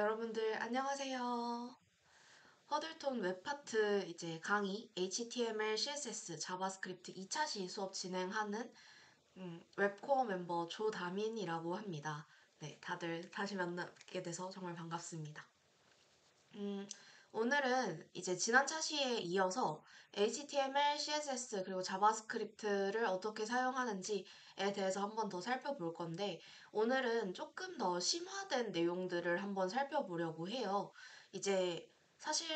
여러분들 안녕하세요. 허들톤 웹파트 이제 강의 HTML, CSS, 자바스크립트 2차 시 수업 진행하는 웹코어 멤버 조다민이라고 합니다. 네, 다들 다시 만나게 돼서 정말 반갑습니다. 음, 오늘은 이제 지난 차시에 이어서 HTML, CSS 그리고 자바스크립트를 어떻게 사용하는지에 대해서 한번 더 살펴볼 건데 오늘은 조금 더 심화된 내용들을 한번 살펴보려고 해요. 이제 사실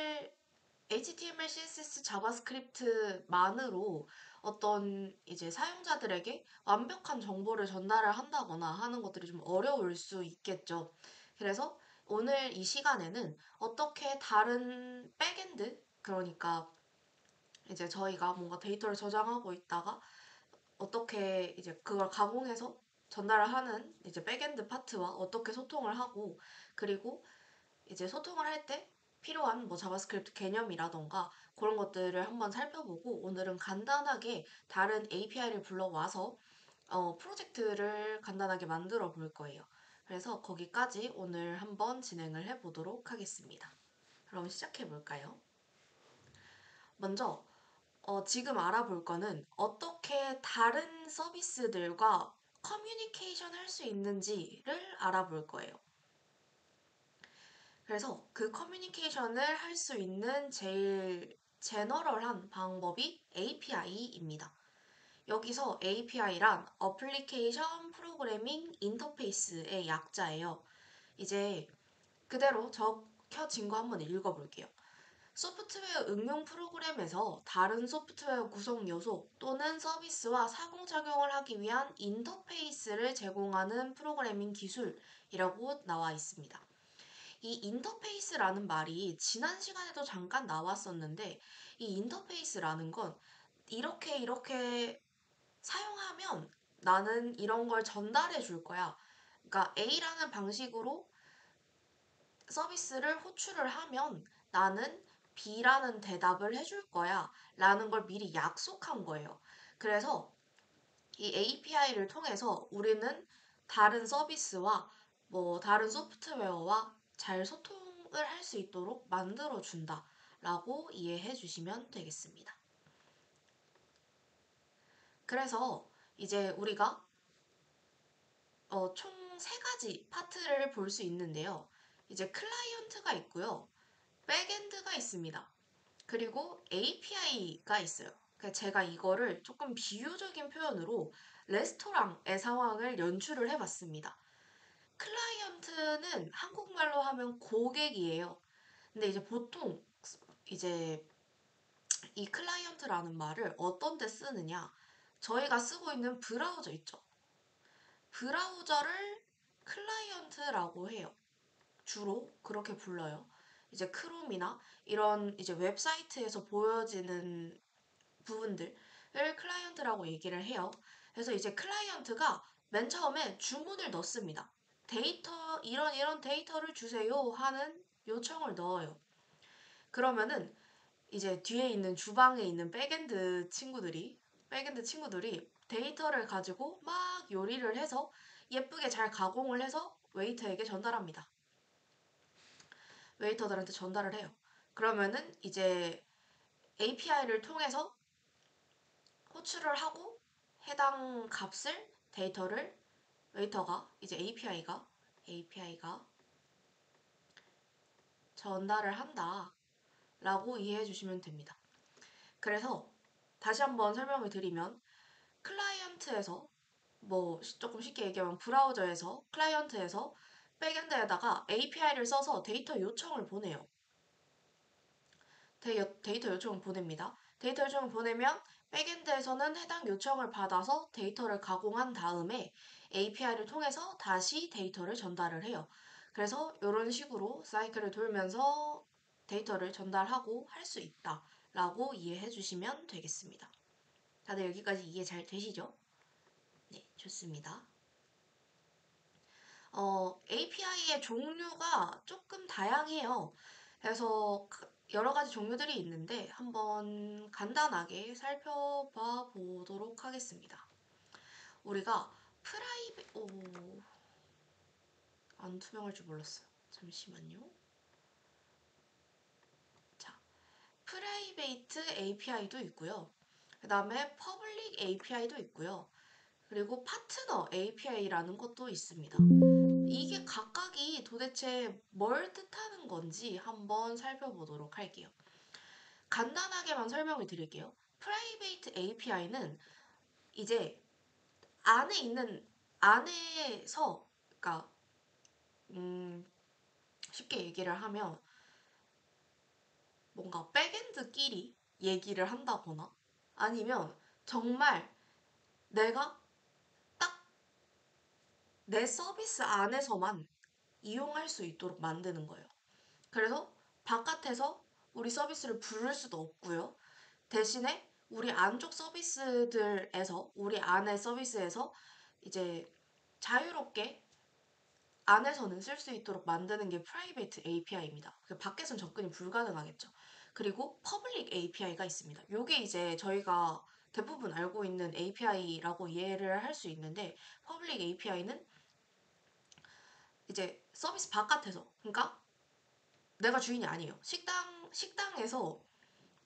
HTML, CSS, 자바스크립트만으로 어떤 이제 사용자들에게 완벽한 정보를 전달을 한다거나 하는 것들이 좀 어려울 수 있겠죠. 그래서 오늘 이 시간에는 어떻게 다른 백엔드, 그러니까 이제 저희가 뭔가 데이터를 저장하고 있다가 어떻게 이제 그걸 가공해서 전달을 하는 이제 백엔드 파트와 어떻게 소통을 하고 그리고 이제 소통을 할 때 필요한 뭐 자바스크립트 개념이라던가 그런 것들을 한번 살펴보고 오늘은 간단하게 다른 API를 불러와서 프로젝트를 간단하게 만들어 볼 거예요. 그래서 거기까지 오늘 한번 진행을 해 보도록 하겠습니다. 그럼 시작해 볼까요? 먼저 지금 알아볼 거는 어떻게 다른 서비스들과 커뮤니케이션 할 수 있는지를 알아볼 거예요. 그래서 그 커뮤니케이션을 할 수 있는 제일 제너럴한 방법이 API입니다. 여기서 API란 어플리케이션 프로그래밍 인터페이스의 약자예요. 이제 그대로 적혀진 거 한번 읽어볼게요. 소프트웨어 응용 프로그램에서 다른 소프트웨어 구성 요소 또는 서비스와 상호작용을 하기 위한 인터페이스를 제공하는 프로그래밍 기술이라고 나와 있습니다. 이 인터페이스라는 말이 지난 시간에도 잠깐 나왔었는데 이 인터페이스라는 건 이렇게 사용하면 나는 이런 걸 전달해 줄 거야. 그러니까 A라는 방식으로 서비스를 호출을 하면 나는 B라는 대답을 해줄 거야. 라는 걸 미리 약속한 거예요. 그래서 이 API를 통해서 우리는 다른 서비스와 뭐 다른 소프트웨어와 잘 소통을 할 수 있도록 만들어 준다. 라고 이해해 주시면 되겠습니다. 그래서 이제 우리가 총 세 가지 파트를 볼 수 있는데요. 이제 클라이언트가 있고요. 백엔드가 있습니다. 그리고 API가 있어요. 제가 이거를 조금 비유적인 표현으로 레스토랑의 상황을 연출을 해봤습니다. 클라이언트는 한국말로 하면 고객이에요. 근데 이제 보통 이제 이 클라이언트라는 말을 어떤 데 쓰느냐? 저희가 쓰고 있는 브라우저 있죠. 브라우저를 클라이언트라고 해요. 주로 그렇게 불러요. 이제 크롬이나 이런 이제 웹사이트에서 보여지는 부분들을 클라이언트라고 얘기를 해요. 그래서 이제 클라이언트가 맨 처음에 주문을 넣습니다. 데이터, 이런 데이터를 주세요 하는 요청을 넣어요. 그러면은 이제 뒤에 있는 주방에 있는 백엔드 친구들이 데이터를 가지고 막 요리를 해서 예쁘게 잘 가공을 해서 웨이터에게 전달합니다. 웨이터들한테 전달을 해요. 그러면은 이제 API를 통해서 호출을 하고 해당 값을 데이터를 웨이터가 이제 API가 전달을 한다라고 이해해 주시면 됩니다. 그래서 다시 한번 설명을 드리면 클라이언트에서 뭐 조금 쉽게 얘기하면 브라우저에서 클라이언트에서 백엔드에다가 API를 써서 데이터 요청을 보내요. 데이터 요청을 보냅니다. 데이터 요청을 보내면 백엔드에서는 해당 요청을 받아서 데이터를 가공한 다음에 API를 통해서 다시 데이터를 전달을 해요. 그래서 이런 식으로 사이클을 돌면서 데이터를 전달하고 할 수 있다라고 이해해 주시면 되겠습니다. 다들 여기까지 이해 잘 되시죠? 네, 좋습니다. API의 종류가 조금 다양해요. 그래서 여러 가지 종류들이 있는데 한번 간단하게 살펴봐 보도록 하겠습니다. 우리가 안 투명할 줄 몰랐어요. 잠시만요. 자, 프라이베이트 API도 있고요. 그 다음에 퍼블릭 API도 있고요. 그리고 파트너 API라는 것도 있습니다. 이게 각각이 도대체 뭘 뜻하는 건지 한번 살펴보도록 할게요. 간단하게만 설명을 드릴게요. 프라이베이트 API는 이제 안에 있는 안에서 그러니까 쉽게 얘기를 하면 뭔가 백엔드끼리 얘기를 한다거나 아니면 정말 내가 딱 내 서비스 안에서만 이용할 수 있도록 만드는 거예요. 그래서 바깥에서 우리 서비스를 부를 수도 없고요. 대신에 우리 안쪽 서비스들에서 우리 안의 서비스에서 이제 자유롭게 안에서는 쓸 수 있도록 만드는 게 프라이베이트 API입니다. 밖에선 접근이 불가능하겠죠. 그리고 퍼블릭 API가 있습니다. 이게 이제 저희가 대부분 알고 있는 API라고 이해를 할 수 있는데 퍼블릭 API는 이제 서비스 바깥에서 그러니까 내가 주인이 아니에요. 식당에서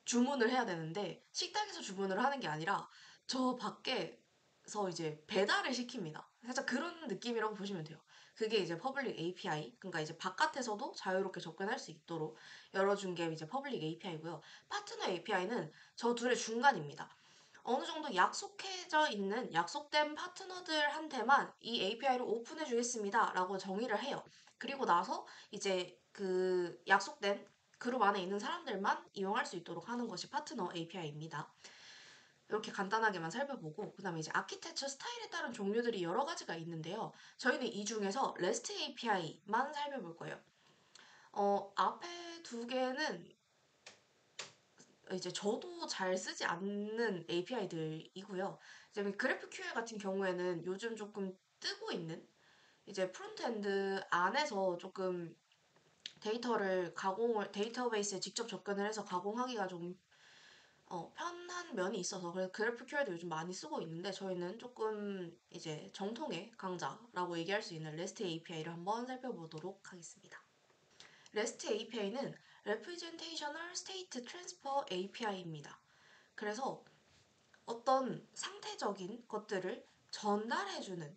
주문을 해야 되는데 식당에서 주문을 하는 게 아니라 저 밖에서 이제 배달을 시킵니다. 살짝 그런 느낌이라고 보시면 돼요. 그게 이제 퍼블릭 API. 그러니까 이제 바깥에서도 자유롭게 접근할 수 있도록 열어준 게 이제 퍼블릭 API고요. 파트너 API는 저 둘의 중간입니다. 어느 정도 약속해져 있는 약속된 파트너들한테만 이 API를 오픈해 주겠습니다. 라고 정의를 해요. 그리고 나서 이제 그 약속된 그룹 안에 있는 사람들만 이용할 수 있도록 하는 것이 파트너 API입니다. 이렇게 간단하게만 살펴보고 그다음에 이제 아키텍처 스타일에 따른 종류들이 여러 가지가 있는데요. 저희는 이 중에서 REST API만 살펴볼 거예요. 앞에 두 개는 이제 저도 잘 쓰지 않는 API들이고요. 이제 GraphQL 같은 경우에는 요즘 조금 뜨고 있는 이제 프론트엔드 안에서 조금 데이터베이스에 직접 접근을 해서 가공하기가 좀 편한 면이 있어서 그래서 GraphQL도 요즘 많이 쓰고 있는데 저희는 조금 이제 정통의 강자라고 얘기할 수 있는 REST API를 한번 살펴보도록 하겠습니다. REST API는 Representational State Transfer API입니다. 그래서 어떤 상태적인 것들을 전달해주는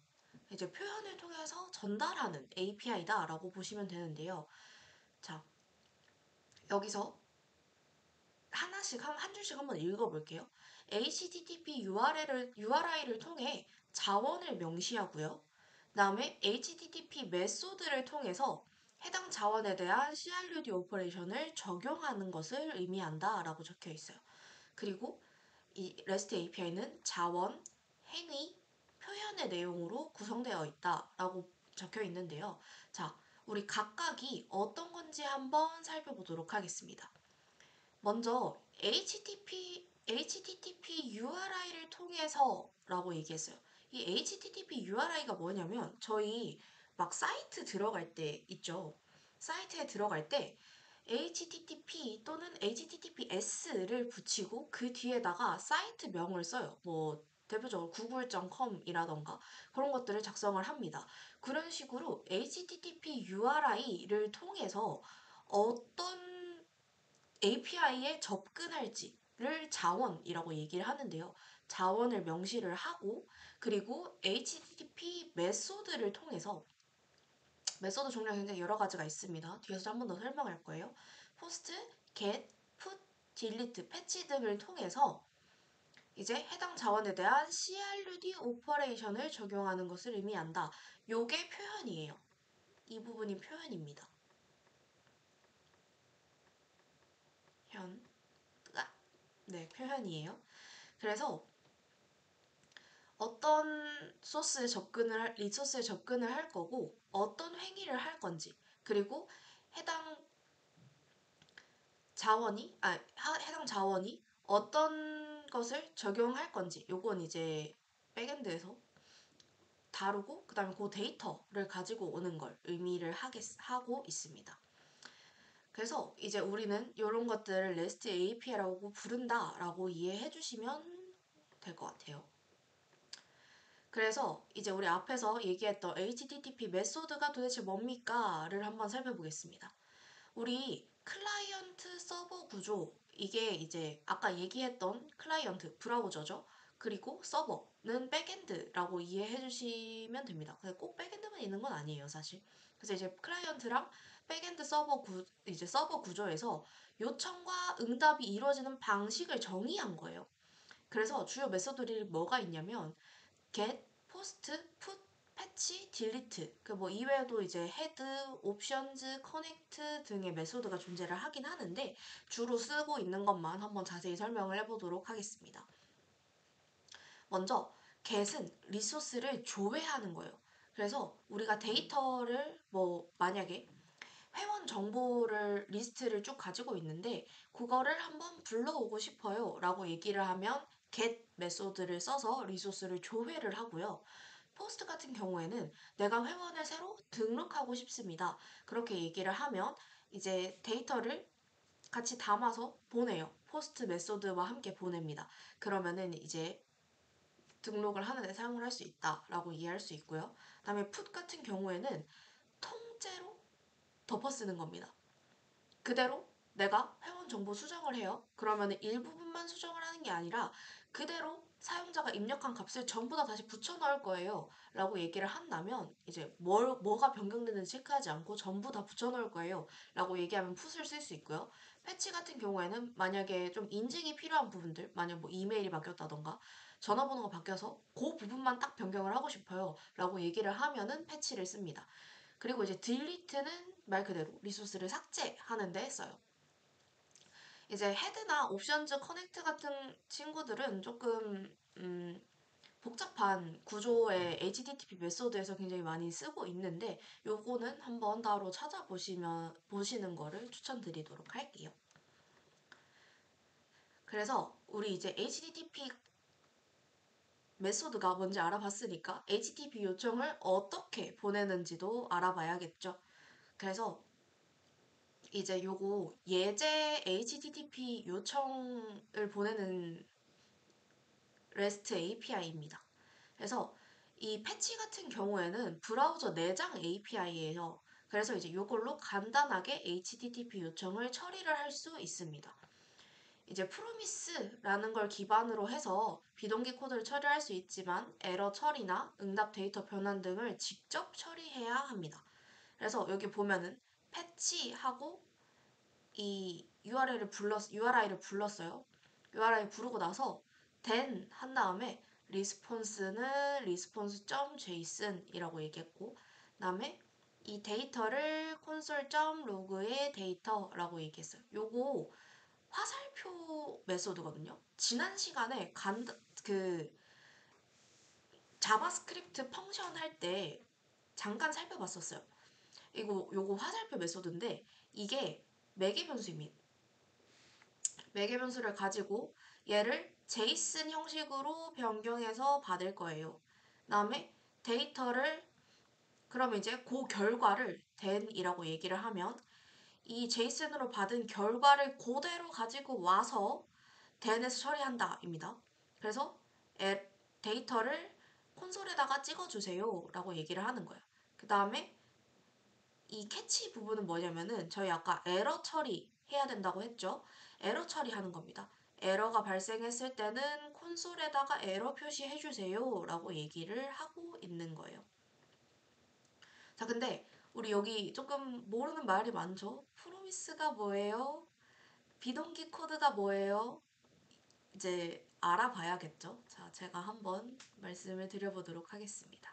이제 표현을 통해서 전달하는 API다라고 보시면 되는데요. 자, 여기서 하나씩 한 줄씩 한번 읽어볼게요. HTTP URI를 통해 자원을 명시하고요. 그다음에 HTTP 메소드를 통해서 해당 자원에 대한 CRUD 오퍼레이션을 적용하는 것을 의미한다라고 적혀 있어요. 그리고 이 REST API는 자원, 행위, 표현의 내용으로 구성되어 있다라고 적혀 있는데요. 자, 우리 각각이 어떤 건지 한번 살펴보도록 하겠습니다. 먼저 HTTP URI를 통해서라고 얘기했어요. 이 HTTP URI가 뭐냐면 저희 막 사이트 들어갈 때 있죠. 사이트에 들어갈 때 HTTP 또는 HTTPS를 붙이고 그 뒤에다가 사이트명을 써요. 뭐 대표적으로 google.com이라던가 그런 것들을 작성을 합니다. 그런 식으로 HTTP URI를 통해서 어떤 API에 접근할지를 자원이라고 얘기를 하는데요. 자원을 명시를 하고 그리고 HTTP 메소드를 통해서 메소드 종류가 굉장히 여러 가지가 있습니다. 뒤에서 한 번 더 설명할 거예요. 포스트, get, put, delete, 패치 등을 통해서 이제 해당 자원에 대한 CRUD 오퍼레이션을 적용하는 것을 의미한다. 요게 표현이에요. 이 부분이 표현입니다. 네, 표현이에요. 그래서 어떤 리소스에 접근을 할 거고, 어떤 행위를 할 건지, 그리고 해당 해당 자원이 어떤 것을 적용할 건지, 요건 이제 백엔드에서 다루고, 그 다음에 그 데이터를 가지고 오는 걸 의미를 하고 있습니다. 그래서 이제 우리는 이런 것들을 REST API라고 부른다라고 이해해 주시면 될 것 같아요. 그래서 이제 우리 앞에서 얘기했던 HTTP 메소드가 도대체 뭡니까?를 한번 살펴보겠습니다. 우리 클라이언트 서버 구조, 이게 이제 아까 얘기했던 클라이언트 브라우저죠. 그리고 서버는 백엔드라고 이해해 주시면 됩니다. 근데 꼭 백엔드만 있는 건 아니에요, 사실. 그래서 이제 클라이언트랑 백엔드 이제 서버 구조에서 요청과 응답이 이루어지는 방식을 정의한 거예요. 그래서 주요 메소드들이 뭐가 있냐면 get, post, put, 패치, 딜리트. 그 뭐 이외에도 이제 head, options, connect 등의 메소드가 존재를 하긴 하는데 주로 쓰고 있는 것만 한번 자세히 설명을 해보도록 하겠습니다. 먼저 get은 리소스를 조회하는 거예요. 그래서 우리가 데이터를 뭐 만약에 회원 정보를 리스트를 쭉 가지고 있는데 그거를 한번 불러오고 싶어요 라고 얘기를 하면 get 메소드를 써서 리소스를 조회를 하고요. 포스트 같은 경우에는 내가 회원을 새로 등록하고 싶습니다. 그렇게 얘기를 하면 이제 데이터를 같이 담아서 보내요. 포스트 메소드와 함께 보냅니다. 그러면은 이제 등록을 하는데 사용을 할 수 있다라고 이해할 수 있고요. 그다음에 풋 같은 경우에는 통째로 덮어 쓰는 겁니다. 그대로 내가 회원 정보 수정을 해요. 그러면 일부분만 수정을 하는 게 아니라 그대로 사용자가 입력한 값을 전부 다 다시 붙여 넣을 거예요. 라고 얘기를 한다면 이제 뭐가 변경되는지 체크하지 않고 전부 다 붙여 넣을 거예요. 라고 얘기하면 풋을 쓸 수 있고요. 패치 같은 경우에는 만약에 좀 인증이 필요한 부분들, 만약 뭐 이메일이 바뀌었다던가 전화번호가 바뀌어서 그 부분만 딱 변경을 하고 싶어요. 라고 얘기를 하면은 패치를 씁니다. 그리고 이제 딜리트는 말 그대로 리소스를 삭제하는 데 써요. 이제 헤드나 옵션즈 커넥트 같은 친구들은 조금 복잡한 구조의 HTTP 메소드에서 굉장히 많이 쓰고 있는데 요거는 한번 따로 보시는 거를 추천드리도록 할게요. 그래서 우리 이제 HTTP 메소드가 뭔지 알아봤으니까 HTTP 요청을 어떻게 보내는지도 알아봐야겠죠. 그래서 이제 요거 예제 HTTP 요청을 보내는 REST API입니다. 그래서 이 패치 같은 경우에는 브라우저 내장 API예요. 그래서 이제 요걸로 간단하게 HTTP 요청을 처리를 할 수 있습니다. 이제 프로미스라는 걸 기반으로 해서 비동기 코드를 처리할 수 있지만 에러 처리나 응답 데이터 변환 등을 직접 처리해야 합니다. 그래서 여기 보면은 패치하고 이 URI를 불렀어요. URI 부르고 나서 then 한 다음에 response는 response.json이라고 얘기했고 그다음에 이 데이터를 console.log의 데이터라고 얘기했어요. 요거 화살표 메소드거든요. 지난 시간에 그 자바스크립트 펑션 할 때 잠깐 살펴봤었어요. 요거 화살표 메소드인데 이게 매개 변수입니다. 매개 변수를 가지고 얘를 JSON 형식으로 변경해서 받을 거예요. 그다음에 데이터를 그럼 이제 그 결과를 then이라고 얘기를 하면 이 JSON으로 받은 결과를 그대로 가지고 와서 then에서 처리한다입니다. 그래서 데이터를 콘솔에다가 찍어주세요 라고 얘기를 하는 거예요. 그 다음에 이 캐치 부분은 뭐냐면은 저희 아까 에러 처리해야 된다고 했죠. 에러 처리하는 겁니다. 에러가 발생했을 때는 콘솔에다가 에러 표시해 주세요 라고 얘기를 하고 있는 거예요. 자, 근데 우리 여기 조금 모르는 말이 많죠? 프로미스가 뭐예요? 비동기 코드가 뭐예요? 이제 알아봐야겠죠? 자, 제가 한번 말씀을 드려보도록 하겠습니다.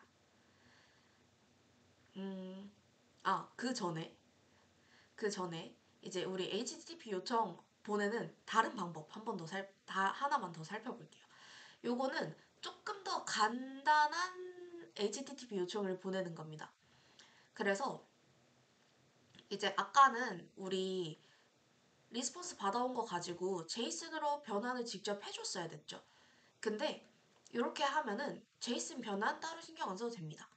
그 전에 이제 우리 HTTP 요청 보내는 다른 방법 하나만 더 살펴볼게요. 요거는 조금 더 간단한 HTTP 요청을 보내는 겁니다. 그래서 이제 아까는 우리 리스폰스 받아온 거 가지고 제이슨으로 변환을 직접 해줬어야 됐죠. 근데 이렇게 하면은 제이슨 변환 따로 신경 안 써도 됩니다.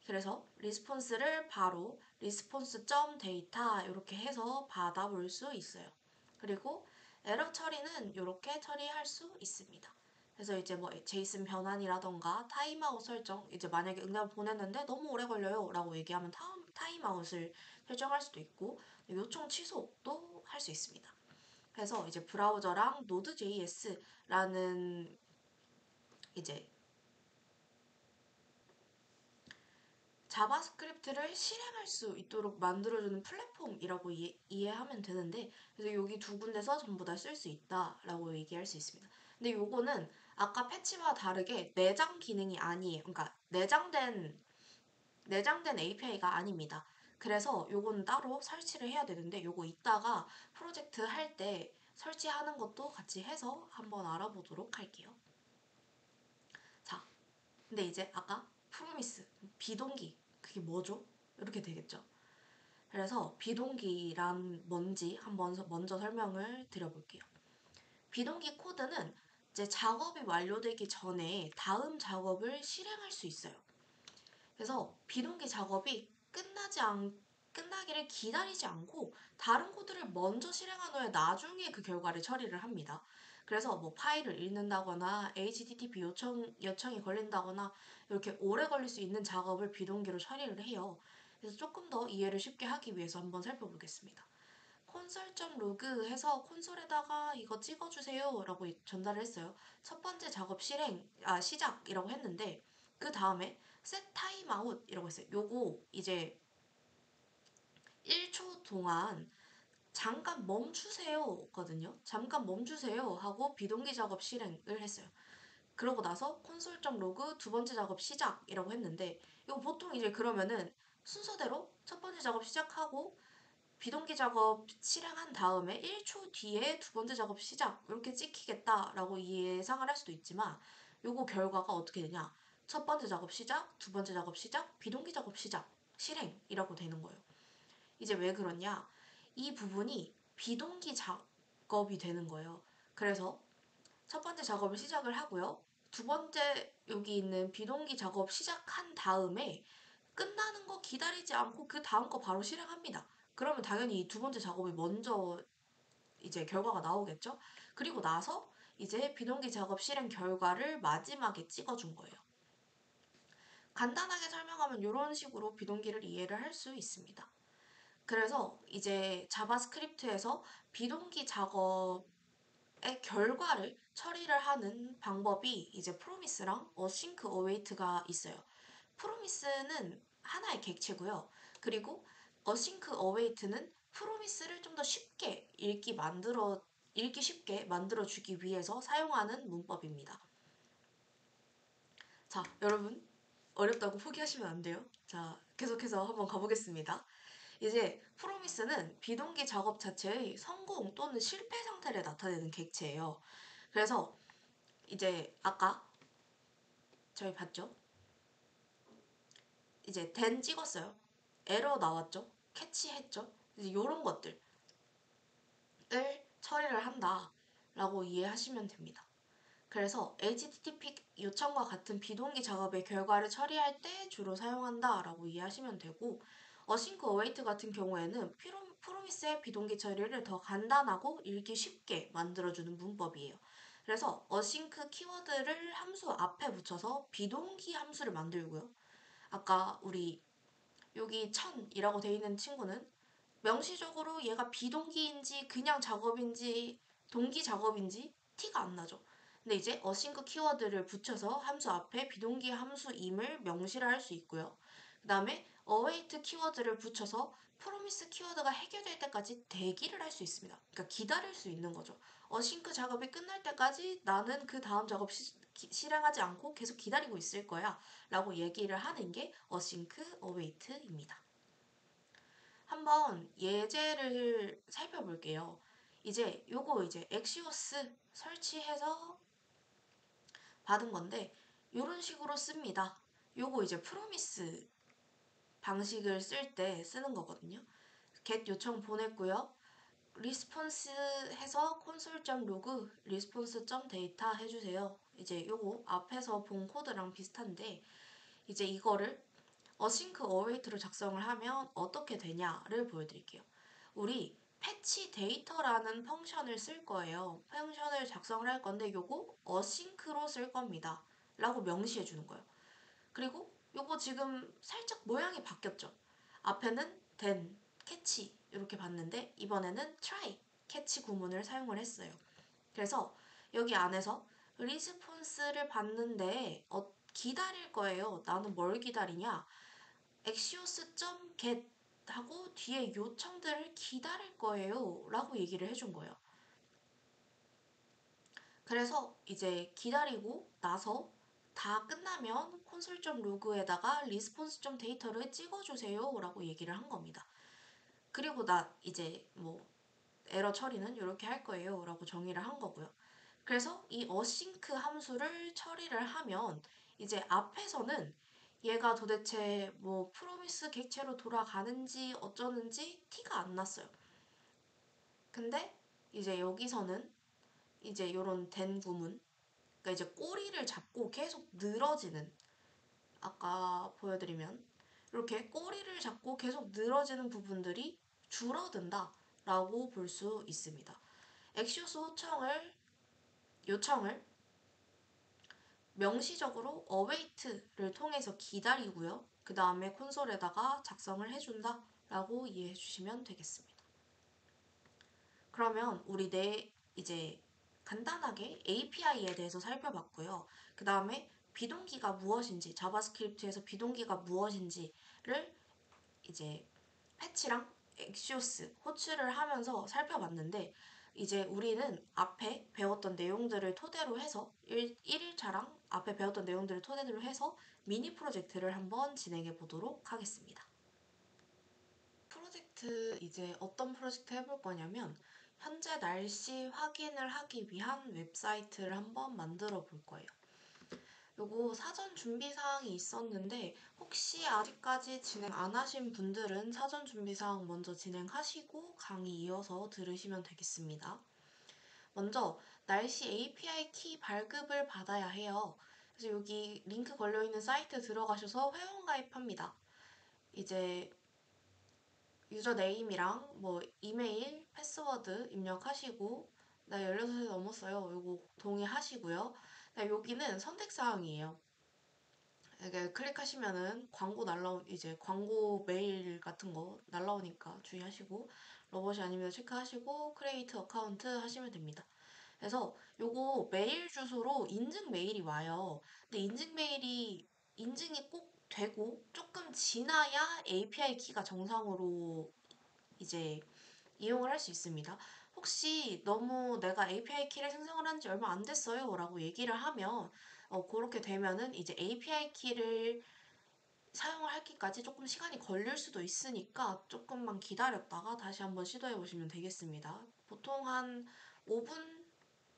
그래서 리스폰스를 바로 response.data 이렇게 해서 받아볼 수 있어요. 그리고 에러 처리는 이렇게 처리할 수 있습니다. 그래서 이제 뭐 제이슨 변환이라던가 타임아웃 설정, 이제 만약에 응답을 보냈는데 너무 오래 걸려요 라고 얘기하면 타임아웃을 설정할 수도 있고, 요청 취소도 할 수 있습니다. 그래서 이제 브라우저랑 Node.js라는 이제 자바스크립트를 실행할 수 있도록 만들어주는 플랫폼이라고 이해하면 되는데, 그래서 여기 두 군데서 전부 다 쓸 수 있다라고 얘기할 수 있습니다. 근데 요거는 아까 패치와 다르게 내장 기능이 아니에요. 그러니까 내장된 API가 아닙니다. 그래서 요거는 따로 설치를 해야 되는데, 요거 이따가 프로젝트 할 때 설치하는 것도 같이 해서 한번 알아보도록 할게요. 자, 근데 이제 아까 프로미스, 비동기, 그게 뭐죠? 이렇게 되겠죠. 그래서 비동기란 뭔지 한번 먼저 설명을 드려볼게요. 비동기 코드는 이제 작업이 완료되기 전에 다음 작업을 실행할 수 있어요. 그래서 비동기 작업이 끝나기를 기다리지 않고 다른 코드를 먼저 실행한 후에 나중에 그 결과를 처리를 합니다. 그래서 뭐 파일을 읽는다거나 HTTP 요청이 걸린다거나 이렇게 오래 걸릴 수 있는 작업을 비동기로 처리를 해요. 그래서 조금 더 이해를 쉽게 하기 위해서 한번 살펴보겠습니다. 콘솔.로그 해서 콘솔에다가 이거 찍어주세요 라고 전달을 했어요. 첫 번째 작업 시작이라고 했는데, 그 다음에 set timeout 이라고 했어요. 요거 이제 1초 동안 잠깐 멈추세요 거든요. 잠깐 멈추세요 하고 비동기 작업 실행을 했어요. 그러고 나서 콘솔.로그 두 번째 작업 시작이라고 했는데, 이거 보통 이제 그러면은 순서대로 첫 번째 작업 시작하고 비동기 작업 실행한 다음에 1초 뒤에 두 번째 작업 시작 이렇게 찍히겠다라고 예상을 할 수도 있지만, 요거 결과가 어떻게 되냐, 첫 번째 작업 시작, 두 번째 작업 시작, 비동기 작업 시작, 실행이라고 되는 거예요. 이제 왜 그러냐, 이 부분이 비동기 작업이 되는 거예요. 그래서 첫 번째 작업을 시작을 하고요, 두 번째 여기 있는 비동기 작업 시작한 다음에 끝나는 거 기다리지 않고 그 다음 거 바로 실행합니다. 그러면 당연히 이 두 번째 작업이 먼저 이제 결과가 나오겠죠? 그리고 나서 이제 비동기 작업 실행 결과를 마지막에 찍어준 거예요. 간단하게 설명하면 이런 식으로 비동기를 이해를 할 수 있습니다. 그래서 이제 자바스크립트에서 비동기 작업의 결과를 처리를 하는 방법이 이제 프로미스랑 어싱크 어웨이트가 있어요. 프로미스는 하나의 객체고요. 그리고 어싱크 어웨이트는 프로미스를 좀 더 쉽게 읽기 쉽게 만들어 주기 위해서 사용하는 문법입니다. 자, 여러분 어렵다고 포기하시면 안 돼요. 자, 계속해서 한번 가보겠습니다. 이제 프로미스는 비동기 작업 자체의 성공 또는 실패 상태를 나타내는 객체예요. 그래서 이제 아까 저희 봤죠? 이제 된 찍었어요. 에러 나왔죠? 캐치했죠? 이제 이런 것들을 처리를 한다라고 이해하시면 됩니다. 그래서 HTTP 요청과 같은 비동기 작업의 결과를 처리할 때 주로 사용한다라고 이해하시면 되고, 어싱크 어웨이트 같은 경우에는 프로미스의 비동기 처리를 더 간단하고 읽기 쉽게 만들어주는 문법이에요. 그래서 어싱크 키워드를 함수 앞에 붙여서 비동기 함수를 만들고요. 아까 우리 여기 1000이라고 돼 있는 친구는 명시적으로 얘가 비동기인지 그냥 작업인지 동기 작업인지 티가 안 나죠. 근데 이제 어싱크 키워드를 붙여서 함수 앞에 비동기 함수임을 명시를 할 수 있고요. 그 다음에 await 키워드를 붙여서 promise 키워드가 해결될 때까지 대기를 할 수 있습니다. 그러니까 기다릴 수 있는 거죠. 어싱크 작업이 끝날 때까지 나는 그 다음 작업 실행하지 않고 계속 기다리고 있을 거야 라고 얘기를 하는 게 async await입니다. 한번 예제를 살펴볼게요. 이제 요거 이제 엑시오스 설치해서 받은 건데 요런 식으로 씁니다. 요거 이제 프로미스 방식을 쓸 때 쓰는 거거든요. get 요청 보냈고요. 리스폰스 해서 console.log response.data 해주세요. 이제 요거 앞에서 본 코드랑 비슷한데, 이제 이거를 async await로 작성을 하면 어떻게 되냐를 보여드릴게요. 우리 패치 데이터라는 펑션을 쓸 거예요. 펑션을 작성을 할 건데 요거 어싱크로 쓸 겁니다. 라고 명시해 주는 거예요. 그리고 요거 지금 살짝 모양이 바뀌었죠. 앞에는 then, catch 이렇게 봤는데 이번에는 try, catch 구문을 사용을 했어요. 그래서 여기 안에서 리스폰스를 받는데 기다릴 거예요. 나는 뭘 기다리냐? axios.get 하고 뒤에 요청들을 기다릴 거예요. 라고 얘기를 해준 거예요. 그래서 이제 기다리고 나서 다 끝나면 콘솔.로그에다가 리스폰스.데이터를 찍어주세요. 라고 얘기를 한 겁니다. 그리고 나 이제 뭐 에러 처리는 이렇게 할 거예요. 라고 정의를 한 거고요. 그래서 이 어싱크 함수를 처리를 하면 이제 앞에서는 얘가 도대체 뭐 프로미스 객체로 돌아가는지 어쩌는지 티가 안 났어요. 근데 이제 여기서는 이제 요런 된 구문, 그러니까 이제 꼬리를 잡고 계속 늘어지는, 아까 보여드리면 이렇게 꼬리를 잡고 계속 늘어지는 부분들이 줄어든다 라고 볼 수 있습니다. 엑시오스 요청을 명시적으로 await를 통해서 기다리고요. 그 다음에 콘솔에다가 작성을 해준다 라고 이해해 주시면 되겠습니다. 그러면 우리 이제 간단하게 API에 대해서 살펴봤고요. 그 다음에 비동기가 무엇인지, 자바스크립트에서 비동기가 무엇인지를 이제 패치랑 엑시오스 호출을 하면서 살펴봤는데 이제 우리는 앞에 배웠던 내용들을 토대로 해서 1일차랑 앞에 배웠던 내용들을 토대로 해서 미니 프로젝트를 한번 진행해 보도록 하겠습니다. 프로젝트 이제 어떤 프로젝트 해볼 거냐면 현재 날씨 확인을 하기 위한 웹사이트를 한번 만들어 볼 거예요. 요거 사전 준비 사항이 있었는데 혹시 아직까지 진행 안 하신 분들은 사전 준비 사항 먼저 진행하시고 강의 이어서 들으시면 되겠습니다. 먼저 날씨 API 키 발급을 받아야 해요. 그래서 여기 링크 걸려있는 사이트 들어가셔서 회원 가입합니다. 이제 유저 네임이랑 뭐 이메일, 패스워드 입력하시고 나 16살 넘었어요. 요거 동의하시고요. 여기는 선택사항이에요. 이게 클릭하시면은 광고 이제 광고 메일 같은 거 날라오니까 주의하시고 로봇이 아니면 체크하시고 크리에이트 어카운트 하시면 됩니다. 그래서 요거 메일 주소로 인증 메일이 와요. 근데 인증이 꼭 되고 조금 지나야 API 키가 정상으로 이제 이용을 할 수 있습니다. 혹시 너무 내가 API 키를 생성을 한 지 얼마 안 됐어요 라고 얘기를 하면 그렇게 되면은 이제 API 키를 사용을 하기까지 조금 시간이 걸릴 수도 있으니까 조금만 기다렸다가 다시 한번 시도해 보시면 되겠습니다. 보통 한 5분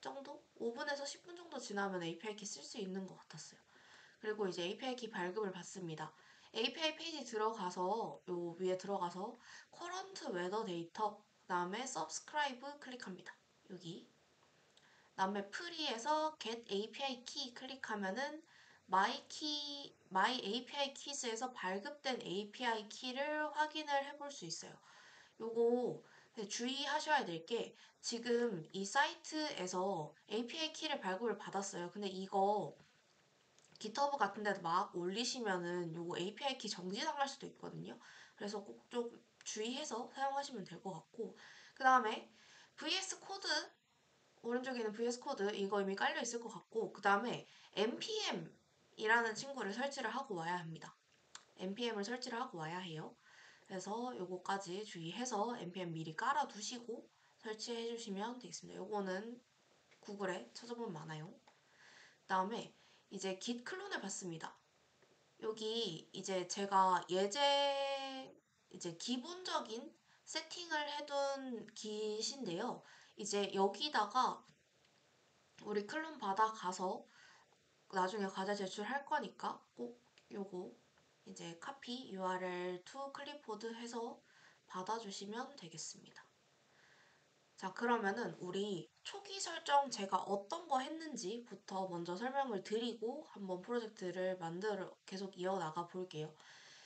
정도? 5분에서 10분 정도 지나면 API 키 쓸 수 있는 것 같았어요. 그리고 이제 API 키 발급을 받습니다. API 페이지 들어가서 요 위에 들어가서 current weather data 그다음에 subscribe 클릭합니다. 여기 그다음에 프리에서 get API key 클릭하면은 my API keys에서 발급된 API 키를 확인을 해볼 수 있어요. 요거 주의하셔야 될 게 지금 이 사이트에서 API 키를 발급을 받았어요. 근데 이거 GitHub 같은 데도 막 올리시면은 요거 API 키 정지당할 수도 있거든요. 그래서 꼭 좀 주의해서 사용하시면 될 것 같고 그 다음에 VS 코드 오른쪽에 있는 VS 코드 이거 이미 깔려 있을 것 같고 그 다음에 npm이라는 친구를 설치를 하고 와야 합니다. npm을 설치를 하고 와야 해요. 그래서 요거까지 주의해서 npm 미리 깔아두시고 설치해 주시면 되겠습니다. 요거는 구글에 찾아보면 많아요. 그 다음에 이제 git 클론을 받습니다. 여기 이제 제가 이제 기본적인 세팅을 해둔 git인데요. 이제 여기다가 우리 클론 받아가서 나중에 과제 제출할 거니까 꼭 요거 이제 copy URL to clipboard 해서 받아주시면 되겠습니다. 자, 그러면은 우리 초기 설정 제가 어떤 거 했는지부터 먼저 설명을 드리고 한번 프로젝트를 계속 이어나가 볼게요.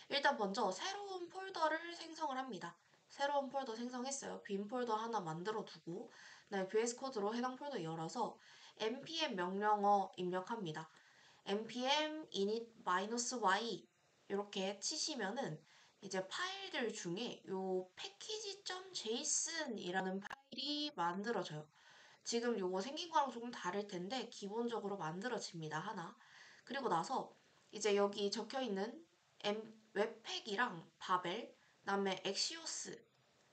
일단 먼저 새로운 폴더를 생성을 합니다. 새로운 폴더 생성했어요. 빈 폴더 하나 만들어 두고 그다음에 VS 코드로 해당 폴더 열어서 npm 명령어 입력합니다. npm init-y 이렇게 치시면은 이제 파일들 중에 요 package.json이라는 파일이 만들어져요. 지금 요거 생긴 거랑 조금 다를 텐데 기본적으로 만들어집니다. 하나. 그리고 나서 이제 여기 적혀 있는 웹팩이랑 바벨, 그다음에 엑시오스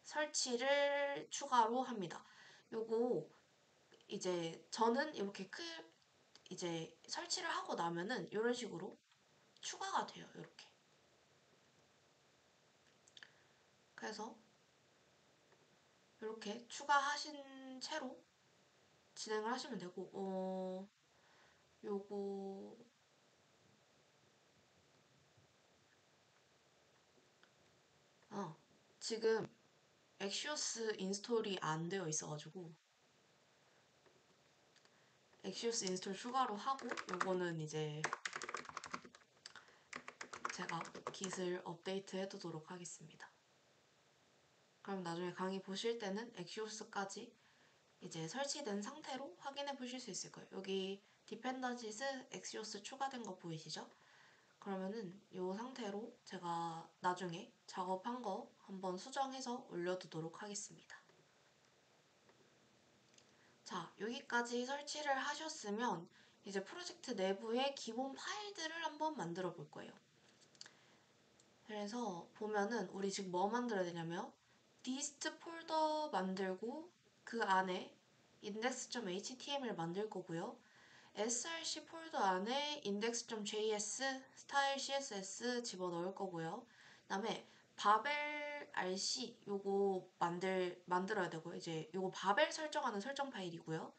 설치를 추가로 합니다. 요거 이제 저는 이렇게 이제 설치를 하고 나면은 이런 식으로 추가가 돼요. 이렇게. 그래서 이렇게 추가하신 채로 진행을 하시면 되고, 요거, 지금 엑시오스 인스톨이 안 되어 있어가지고, 엑시오스 인스톨 추가로 하고, 요거는 이제 제가 깃을 업데이트 해두도록 하겠습니다. 그럼 나중에 강의 보실 때는 엑시오스까지 이제 설치된 상태로 확인해 보실 수 있을 거예요. 여기 디펜던시스 엑시오스 추가된 거 보이시죠? 그러면은 이 상태로 제가 나중에 작업한 거 한번 수정해서 올려두도록 하겠습니다. 자, 여기까지 설치를 하셨으면 이제 프로젝트 내부의 기본 파일들을 한번 만들어 볼 거예요. 그래서 보면은 우리 지금 뭐 만들어야 되냐면 dist 폴더 만들고 그 안에 index.html 만들 거고요. src 폴더 안에 index.js, style css 집어넣을 거고요. 그다음에 바벨 rc 요거 만들어야 되고요. 이제 요거 바벨 설정하는 설정 파일이고요.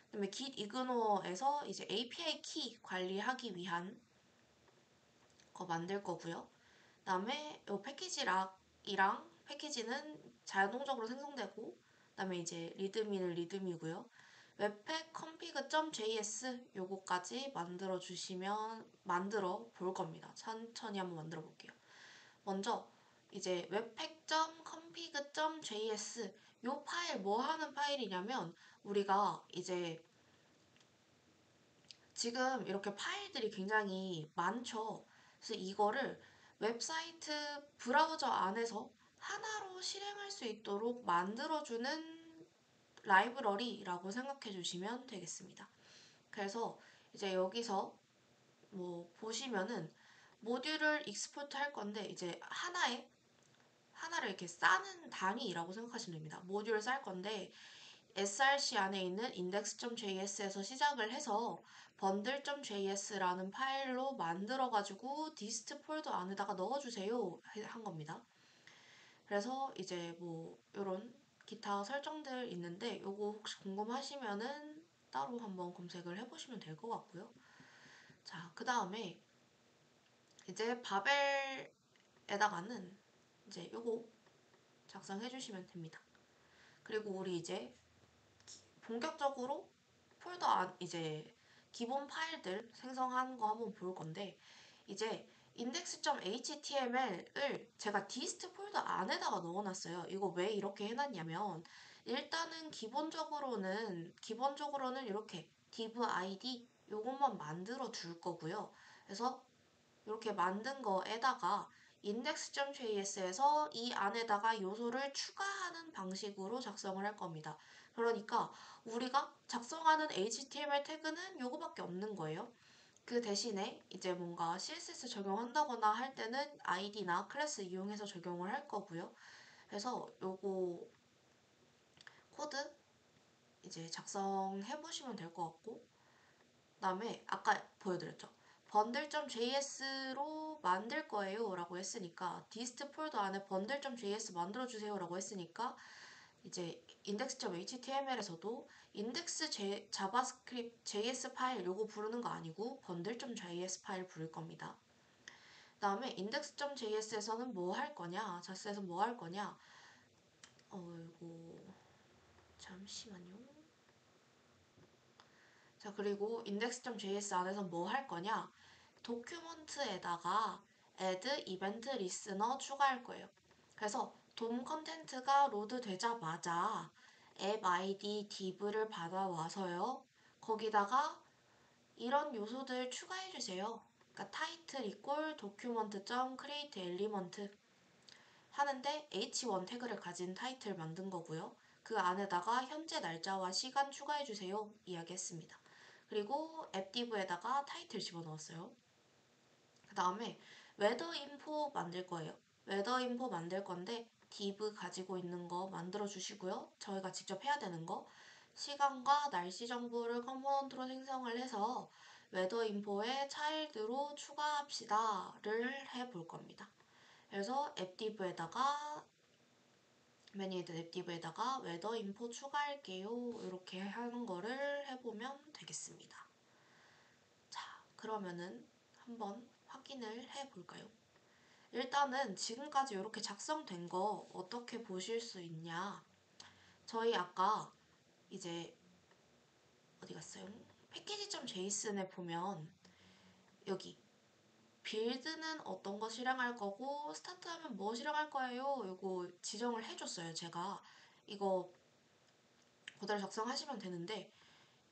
그다음에 git ignore.에서 이제 API 키 관리하기 위한 거 만들 거고요. 그다음에 요 패키지 락이랑 패키지는 자동적으로 생성되고 그다음에 이제 리드미는 리드미고요. 웹팩 config.js 요거까지 만들어 볼 겁니다. 천천히 한번 만들어 볼게요. 먼저 이제 webpack.config.js 요 파일 뭐 하는 파일이냐면 우리가 이제 지금 이렇게 파일들이 굉장히 많죠. 그래서 이거를 웹사이트 브라우저 안에서 하나로 실행할 수 있도록 만들어주는 라이브러리라고 생각해 주시면 되겠습니다. 그래서 이제 여기서 뭐 보시면은 모듈을 익스포트 할 건데 이제 하나를 이렇게 싸는 단위라고 생각하시면 됩니다. 모듈을 쌀 건데 src 안에 있는 index.js에서 시작을 해서 bundle.js라는 파일로 만들어가지고 dist 폴더 안에다가 넣어주세요 한 겁니다. 그래서 이제 뭐 이런 기타 설정들 있는데 요거 혹시 궁금하시면은 따로 한번 검색을 해보시면 될 것 같고요. 자, 그 다음에 이제 바벨에다가는 이제 요거 작성해 주시면 됩니다. 그리고 우리 이제 본격적으로 폴더 이제 기본 파일들 생성하는 거 한번 볼 건데 이제 index.html을 제가 dist 폴더 안에다가 넣어놨어요. 이거 왜 이렇게 해놨냐면 일단은 기본적으로는 이렇게 div id 요것만 만들어 둘 거고요. 그래서 이렇게 만든 거에다가 index.js에서 이 안에다가 요소를 추가하는 방식으로 작성을 할 겁니다. 그러니까 우리가 작성하는 HTML 태그는 요거밖에 없는 거예요. 그 대신에 이제 뭔가 CSS 적용한다거나 할 때는 id나 클래스 이용해서 적용을 할 거고요. 그래서 요거 코드 이제 작성해 보시면 될 것 같고 그다음에 아까 보여드렸죠. bundle.js로 만들 거예요 라고 했으니까 dist 폴더 안에 bundle.js 만들어주세요 라고 했으니까 이제 index.html에서도 자바스크립트 js 파일 요거 부르는 거 아니고 bundle.js 파일 부를 겁니다. 그 다음에 index.js에서는 뭐 할 거냐, 자스에서 뭐 할 거냐, 이거 잠시만요. 자, 그리고 index.js 안에서 뭐 할 거냐, 도큐먼트에다가 add event listener 추가할 거예요. 그래서 돔 컨텐트가 로드 되자마자 앱 아이디 div를 받아와서요. 거기다가 이런 요소들 추가해주세요. 그러니까 타이틀 이꼴 document.create element 하는데 h1 태그를 가진 타이틀 만든 거고요. 그 안에다가 현재 날짜와 시간 추가해주세요. 이야기했습니다. 그리고 앱 div에다가 타이틀 집어넣었어요. 그 다음에 웨더 인포 만들 거예요. 웨더 인포 만들 건데 div 가지고 있는 거 만들어 주시고요. 저희가 직접 해야 되는 거 시간과 날씨 정보를 컴포넌트로 생성을 해서 웨더 인포에 차일드로 추가합시다를 해볼 겁니다. 그래서 앱 div에다가 매니에드 앱 div에다가 웨더 인포 추가할게요. 이렇게 하는 거를 해보면 되겠습니다. 자, 그러면은 한번 확인을 해볼까요? 일단은 지금까지 이렇게 작성된 거 어떻게 보실 수 있냐? 저희 아까 이제 어디 갔어요? 패키지.json에 보면 여기 빌드는 어떤 거 실행할 거고 스타트하면 뭐 실행할 거예요? 이거 지정을 해줬어요. 제가 이거 그대로 작성하시면 되는데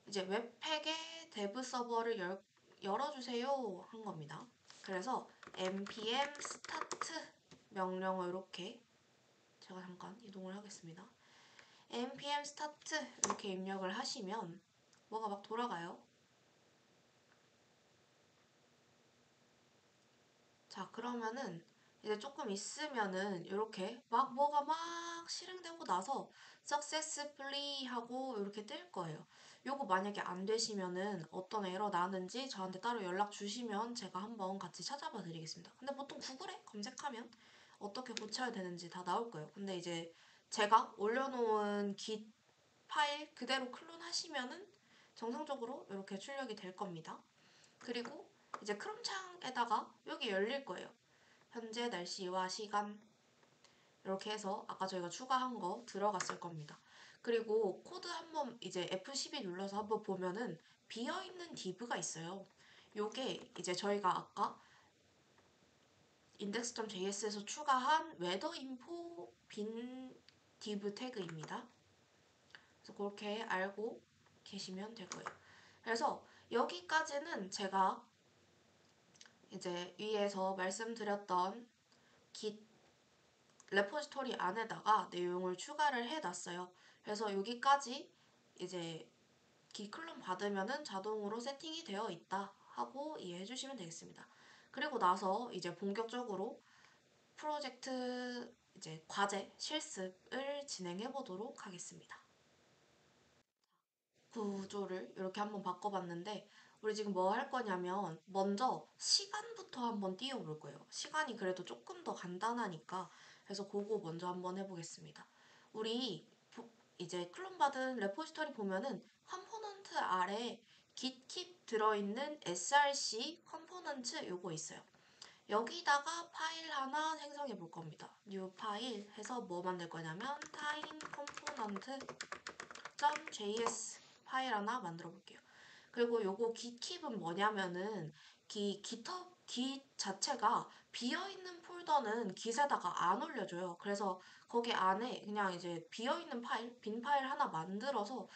이제 웹팩에 데브 서버를 열어주세요 한 겁니다. 그래서 npm start 명령을 이렇게 제가 잠깐 이동을 하겠습니다. npm start 이렇게 입력을 하시면 뭐가 막 돌아가요. 자, 그러면은 이제 조금 있으면은 이렇게 막 뭐가 막 실행되고 나서 successfully 하고 이렇게 뜰 거예요. 요거 만약에 안 되시면은 어떤 에러 나는지 저한테 따로 연락 주시면 제가 한번 같이 찾아봐 드리겠습니다. 근데 보통 구글에 검색하면 어떻게 고쳐야 되는지 다 나올 거예요. 근데 이제 제가 올려놓은 git 파일 그대로 클론 하시면은 정상적으로 이렇게 출력이 될 겁니다. 그리고 이제 크롬 창에다가 여기 열릴 거예요. 현재 날씨와 시간 이렇게 해서 아까 저희가 추가한 거 들어갔을 겁니다. 그리고 코드 한번 이제 F12 눌러서 한번 보면은 비어있는 div가 있어요. 요게 이제 저희가 아까 index.js에서 추가한 weather info 빈 div 태그입니다. 그래서 그렇게 알고 계시면 될 거예요. 그래서 여기까지는 제가 이제 위에서 말씀드렸던 git 레포지토리 안에다가 내용을 추가를 해놨어요. 그래서 여기까지 이제 git 클론 받으면은 자동으로 세팅이 되어 있다 하고 이해해 주시면 되겠습니다. 그리고 나서 이제 본격적으로 프로젝트 이제 과제 실습을 진행해 보도록 하겠습니다. 구조를 이렇게 한번 바꿔봤는데 우리 지금 뭐 할 거냐면 먼저 시간부터 한번 띄워볼 거예요. 시간이 그래도 조금 더 간단하니까 그래서 그거 먼저 한번 해보겠습니다. 우리 이제 클론 받은 레포지터리 보면은 컴포넌트 아래 git keep 들어있는 src 컴포넌트 요거 있어요. 여기다가 파일 하나 생성해 볼 겁니다. new 파일 해서 뭐 만들 거냐면 time component.js 파일 하나 만들어 볼게요. 그리고 요거 gitkeep은 뭐냐면은 git 자체가 비어있는 폴더는 git에다가 안 올려줘요. 그래서 거기 안에 그냥 이제 비어있는 파일, 빈 파일 하나 만들어서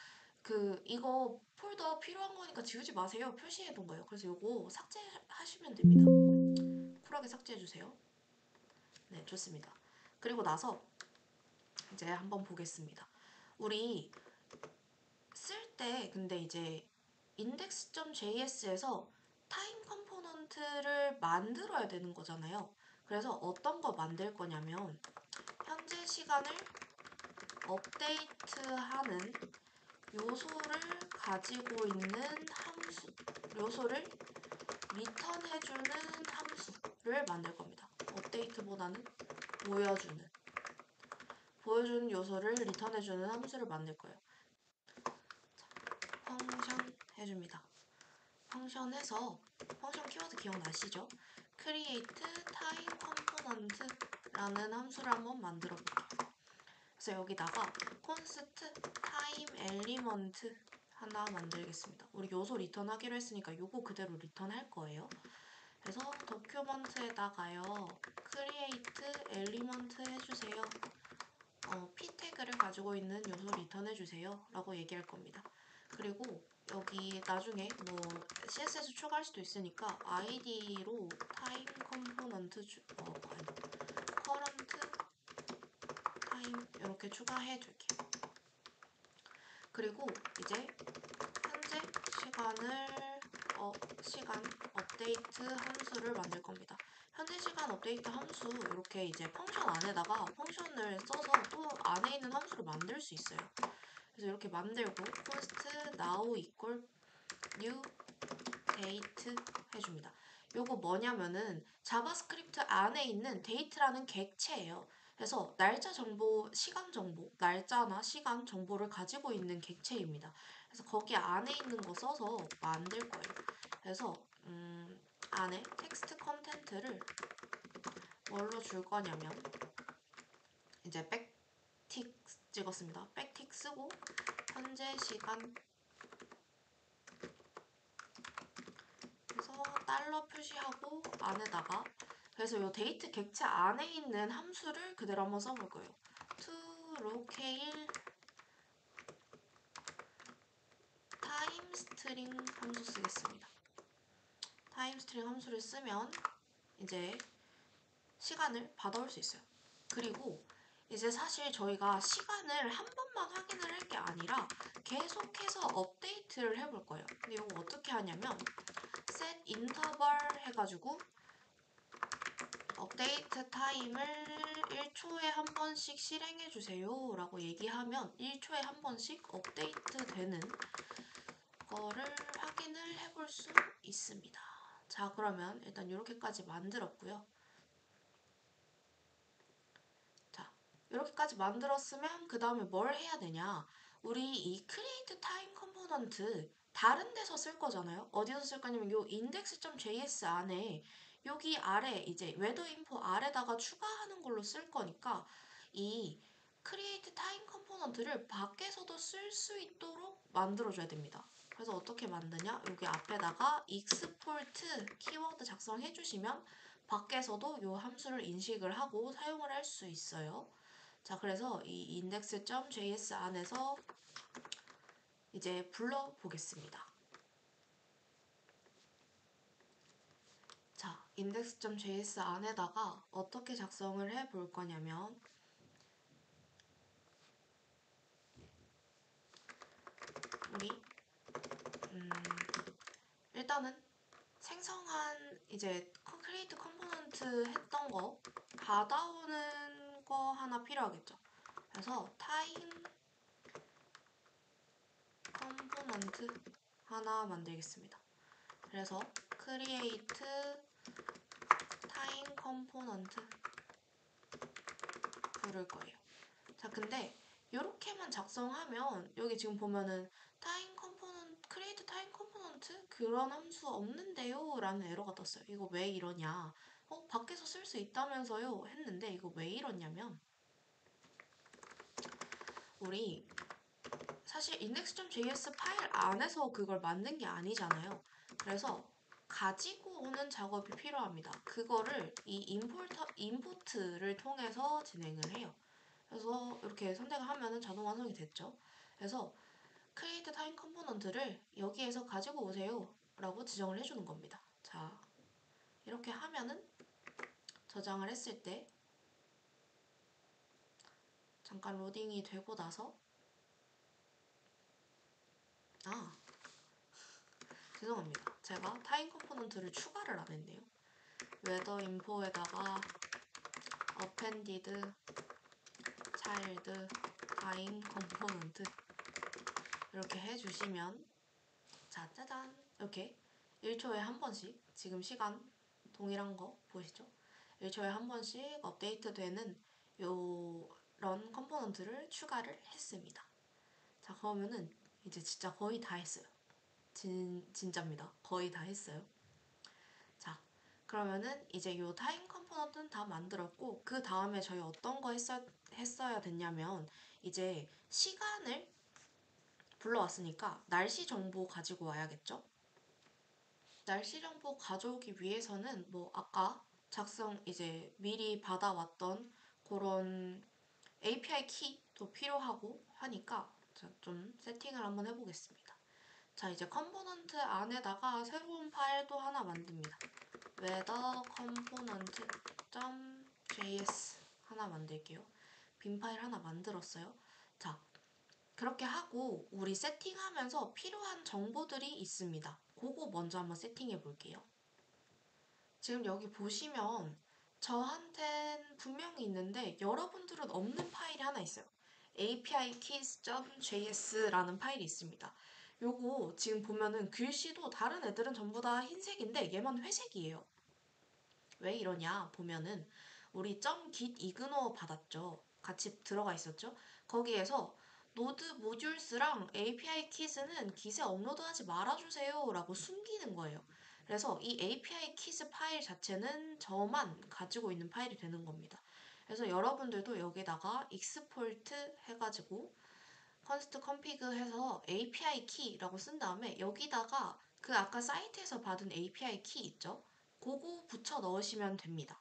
이거 폴더 필요한 거니까 지우지 마세요. 표시해 둔 거예요. 그래서 요거 삭제하시면 됩니다. 쿨하게 삭제해 주세요. 네, 좋습니다. 그리고 나서 이제 한번 보겠습니다. 우리 쓸 때 근데 이제 index.js에서 타임 컴포넌트를 만들어야 되는 거잖아요. 그래서 어떤 거 만들 거냐면 현재 시간을 업데이트하는 요소를 가지고 있는 함수, 요소를 리턴해주는 함수를 만들 겁니다. 업데이트보다는 보여주는 요소를 리턴해주는 함수를 만들 거예요. 펑션 해줍니다. 펑션 해서 펑션 키워드 기억나시죠? create time component 라는 함수를 한번 만들어 볼게요. 그래서 여기다가 const time element 하나 만들겠습니다. 우리 요소 리턴하기로 했으니까 요거 그대로 리턴할 거예요. 그래서 도큐먼트에다가요 create element 해주세요. p 태그를 가지고 있는 요소 리턴해 주세요 라고 얘기할 겁니다. 그리고 여기 나중에 뭐 CSS 추가할 수도 있으니까 id로 time component current time 이렇게 추가해 둘게요. 그리고 이제 현재 시간 업데이트 함수를 만들 겁니다. 현재 시간 업데이트 함수 이렇게 이제 펑션 안에다가 펑션을 써서 또 안에 있는 함수를 만들 수 있어요. 그래서 이렇게 만들고 post now equal new date 해줍니다. 요거 뭐냐면은 자바스크립트 안에 있는 date라는 객체예요. 그래서 날짜 정보, 시간 정보, 날짜나 시간 정보를 가지고 있는 객체입니다. 그래서 거기 안에 있는 거 써서 만들 거예요. 그래서 안에 텍스트 컨텐트를 뭘로 줄 거냐면 이제 백틱 찍었습니다. 백틱 쓰고 현재 시간 그래서 달러 표시하고 안에다가 그래서 이 데이트 객체 안에 있는 함수를 그대로 한번 써볼 거예요. to locale time string 함수 쓰겠습니다. time string 함수를 쓰면 이제 시간을 받아올 수 있어요. 그리고 이제 사실 저희가 시간을 한 번만 확인을 할 게 아니라 계속해서 업데이트를 해볼 거예요. 근데 이거 어떻게 하냐면 set interval 해가지고 업데이트 타임을 1초에 한 번씩 실행해 주세요 라고 얘기하면 1초에 한 번씩 업데이트 되는 거를 확인을 해볼 수 있습니다. 자, 그러면 일단 이렇게까지 만들었고요. 자, 이렇게까지 만들었으면 그 다음에 뭘 해야 되냐? 우리 이 create time component 다른 데서 쓸 거잖아요. 어디서 쓸 거냐면 요 index.js 안에 여기 아래 이제 weather info 아래다가 추가하는 걸로 쓸 거니까 이 create time component를 밖에서도 쓸 수 있도록 만들어줘야 됩니다. 그래서 어떻게 만드냐? 여기 앞에다가 export 키워드 작성해 주시면 밖에서도 이 함수를 인식을 하고 사용을 할 수 있어요. 자, 그래서 이 index.js 안에서 이제 불러보겠습니다. 자, index.js 안에다가 어떻게 작성을 해 볼 거냐면 우리 일단은 생성한 이제 create component 했던 거 받아오는 거 하나 필요하겠죠. 그래서 time component 하나 만들겠습니다. 그래서 create time component 부를 거예요. 자, 근데 이렇게만 작성하면 여기 지금 보면은 time component, create time component 그런 함수 없는데요 라는 에러가 떴어요. 이거 왜 이러냐? 밖에서 쓸 수 있다면서요? 했는데 이거 왜 이러냐면 우리 사실 index.js 파일 안에서 그걸 만든 게 아니잖아요. 그래서 가지고 오는 작업이 필요합니다. 그거를 이 인포트를 통해서 진행을 해요. 그래서 이렇게 선택을 하면은 자동 완성이 됐죠. 그래서 create time component를 여기에서 가지고 오세요 라고 지정을 해주는 겁니다. 자, 이렇게 하면은 저장을 했을 때 잠깐 로딩이 되고 나서 아, 죄송합니다. 제가 타임 컴포넌트를 추가를 안 했네요. weather info에다가 appended child time component 이렇게 해주시면 자, 짜잔 이렇게 1초에 한 번씩 지금 시간 동일한 거 보이시죠? 1초에 한 번씩 업데이트 되는 요런 컴포넌트를 추가를 했습니다. 자, 그러면은 이제 진짜 거의 다 했어요. 진짜입니다. 거의 다 했어요. 자, 그러면은 이제 요 타임 컴포넌트는 다 만들었고 그 다음에 저희 어떤 거 했어야 됐냐면 이제 시간을 불러왔으니까 날씨 정보 가지고 와야겠죠? 날씨 정보 가져오기 위해서는 뭐 아까 작성 이제 미리 받아왔던 그런 API 키도 필요하고 하니까 좀 세팅을 한번 해보겠습니다. 자, 이제 컴포넌트 안에다가 새로운 파일도 하나 만듭니다. weather component.js 하나 만들게요. 빈 파일 하나 만들었어요. 자, 그렇게 하고 우리 세팅하면서 필요한 정보들이 있습니다. 그거 먼저 한번 세팅해 볼게요. 지금 여기 보시면 저한텐 분명히 있는데 여러분들은 없는 파일이 하나 있어요. API keys.js라는 파일이 있습니다. 요거 지금 보면은 글씨도 다른 애들은 전부 다 흰색인데 얘만 회색이에요. 왜 이러냐 보면은 우리 .git ignore 받았죠. 같이 들어가 있었죠. 거기에서 노드 모듈스랑 API 키스는 깃에 업로드하지 말아주세요 라고 숨기는 거예요. 그래서 이 API 키스 파일 자체는 저만 가지고 있는 파일이 되는 겁니다. 그래서 여러분들도 여기다가 export 해가지고 const config 해서 API 키라고 쓴 다음에 여기다가 그 아까 사이트에서 받은 API 키 있죠? 그거 붙여 넣으시면 됩니다.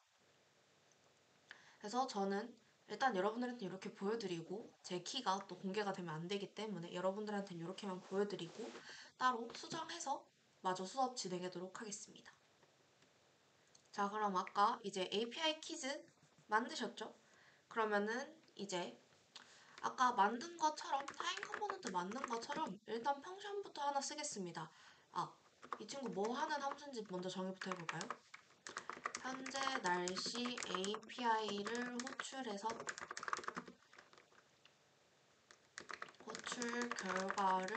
그래서 저는 일단 여러분들한테 이렇게 보여드리고 제 키가 또 공개가 되면 안 되기 때문에 여러분들한테 이렇게만 보여드리고 따로 수정해서 마저 수업 진행하도록 하겠습니다. 자, 그럼 아까 이제 API 키즈 만드셨죠? 그러면은 이제 아까 만든 것처럼 타임 컴포넌트 만든 것처럼 일단 펑션부터 하나 쓰겠습니다. 아, 이 친구 뭐 하는 함수인지 먼저 정의부터 해볼까요? 현재 날씨 API를 호출해서 호출 결과를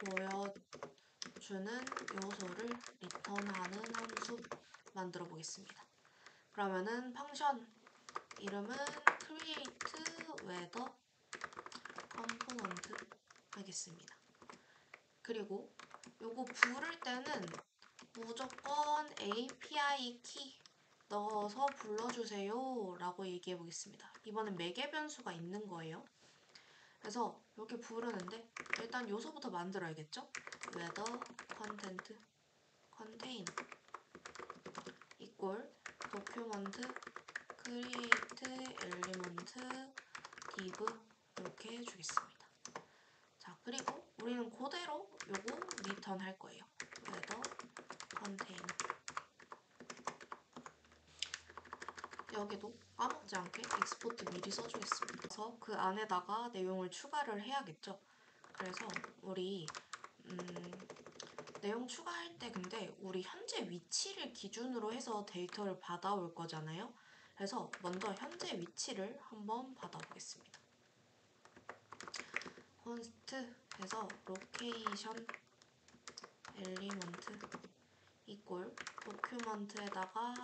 보여주는 요소를 리턴하는 함수 만들어 보겠습니다. 그러면은 펑션 이름은 create weather component 하겠습니다. 그리고 요거 부를 때는 무조건 API 키 넣어서 불러주세요 라고 얘기해 보겠습니다. 이번엔 매개 변수가 있는 거예요. 그래서 이렇게 부르는데 일단 요소부터 만들어야겠죠? weather content contain equal document create element div 이렇게 해주겠습니다. 자, 그리고 우리는 그대로 요거 리턴 할 거예요. weather contain 여기도 까먹지 않게 익스포트 미리 써주겠습니다. 그래서 그 안에다가 내용을 추가를 해야겠죠. 그래서 우리 내용 추가할 때 근데 우리 현재 위치를 기준으로 해서 데이터를 받아올 거잖아요. 그래서 먼저 현재 위치를 한번 받아보겠습니다. const 해서 location element equal document에다가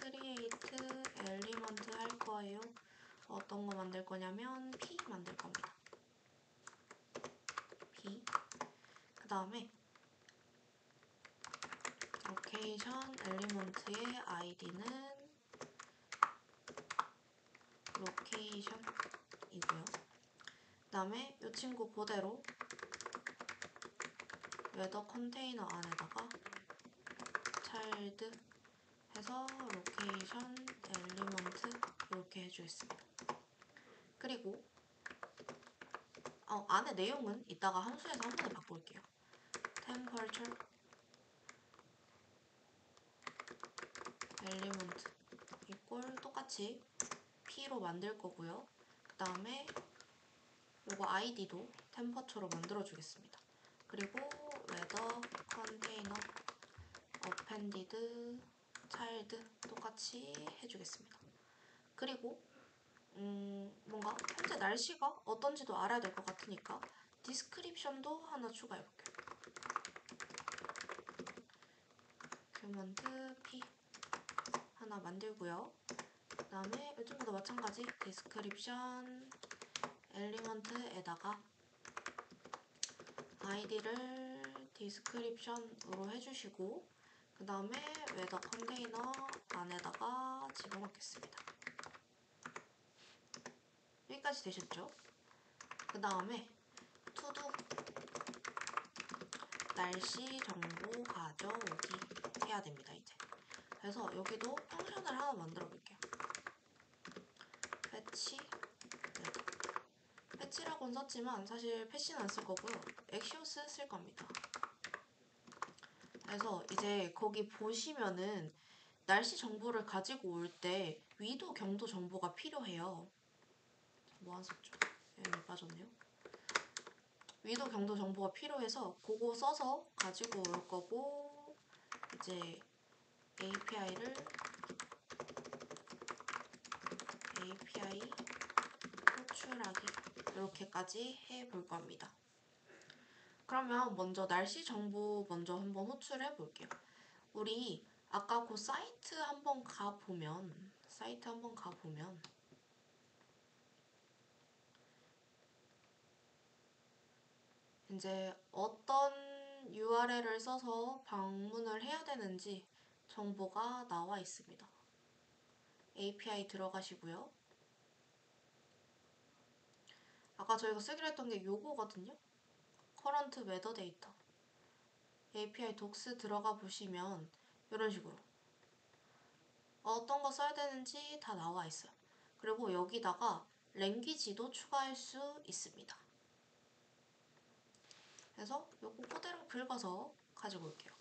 create element 할 거예요. 어떤 거 만들 거냐면 p 만들 겁니다. p 그 다음에 location element의 id는 location이고요. 그 다음에 이 친구 그대로 weather 컨테이너 안에다가 child 해서 location element 이렇게 해주겠습니다. 그리고 안에 내용은 이따가 함수에서 한 번에 바꿀게요. temperature element equal 똑같이 p로 만들 거고요. 그 다음에 요거 id도 temperature로 만들어 주겠습니다. 그리고 weather container appended child 똑같이 해주겠습니다. 그리고 뭔가 현재 날씨가 어떤지도 알아야 될 것 같으니까 description도 하나 추가해볼게요. command p 하나 만들고요. 그 다음에 요즘보다 마찬가지 description element에다가 id를 description으로 해주시고 그 다음에 weather container 안에다가 집어넣겠습니다. 여기까지 되셨죠? 그 다음에 to-do 날씨 정보 가져오기 해야 됩니다. 이제 그래서 여기도 펑션을 하나 만들어 볼게요. fetch weather 패시라고는 썼지만 사실 패시는 안 쓸 거고요. 엑시오스 쓸 겁니다. 그래서 이제 거기 보시면은 날씨 정보를 가지고 올 때 위도 경도 정보가 필요해요. 뭐 안 썼죠? 여기 빠졌네요. 위도 경도 정보가 필요해서 그거 써서 가지고 올 거고, 이제 API 호출하기 이렇게까지 해볼 겁니다. 그러면 먼저 날씨 정보 먼저 한번 호출해 볼게요. 우리 아까 그 사이트 한번 가보면 이제 어떤 URL을 써서 방문을 해야 되는지 정보가 나와 있습니다. API 들어가시고요. 아까 저희가 쓰기로 했던 게 요거거든요. Current Weather Data. API Docs 들어가 보시면 이런 식으로 어떤 거 써야 되는지 다 나와 있어요. 그리고 여기다가 랭귀지도 추가할 수 있습니다. 그래서 요거 그대로 긁어서 가지고 올게요.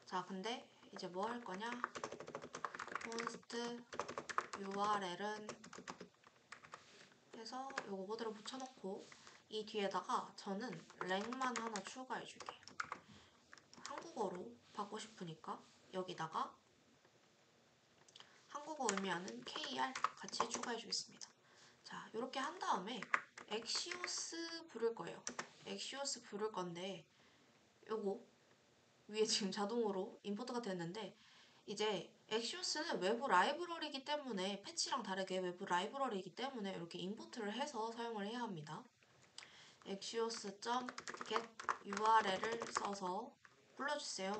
자, 근데 이제 뭐 할 거냐? const url은 해서 요거 그대로 붙여놓고 이 뒤에다가 저는 랭만 하나 추가해줄게요. 한국어로 받고 싶으니까 여기다가 한국어 의미하는 KR 같이 추가해주겠습니다. 자, 이렇게 한 다음에 엑시오스 부를 거예요. 엑시오스 부를 건데 요거 위에 지금 자동으로 임포트가 됐는데, 이제 엑시오스는 외부 라이브러리이기 때문에 패치랑 다르게 외부 라이브러리이기 때문에 이렇게 임포트를 해서 사용을 해야 합니다. axios.get url을 써서 불러주세요.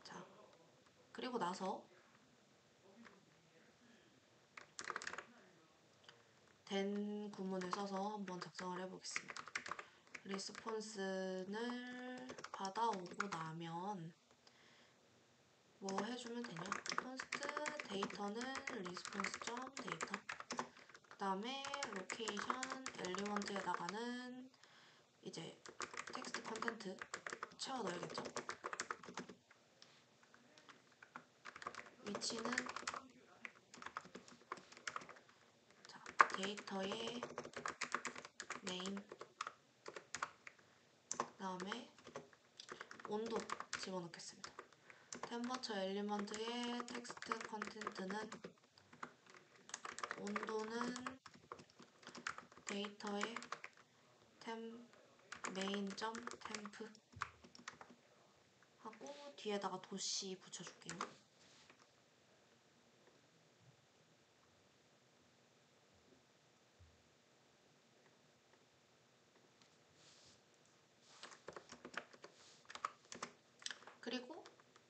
자, 그리고 나서 된 구문을 써서 한번 작성을 해보겠습니다. 리스폰스를 받아오고 나면 뭐 해주면 되냐? const 데이터는 response.data, 그 다음에 로케이션 엘리먼트에다가는 이제 텍스트 컨텐트 채워 넣어야겠죠? 위치는 자, 데이터의 네임, 그 다음에 온도 집어넣겠습니다. 템퍼처 엘리먼트의 텍스트 컨텐트는 온도는 데이터의 main.temp 하고 뒤에다가 도시 붙여줄게요. 그리고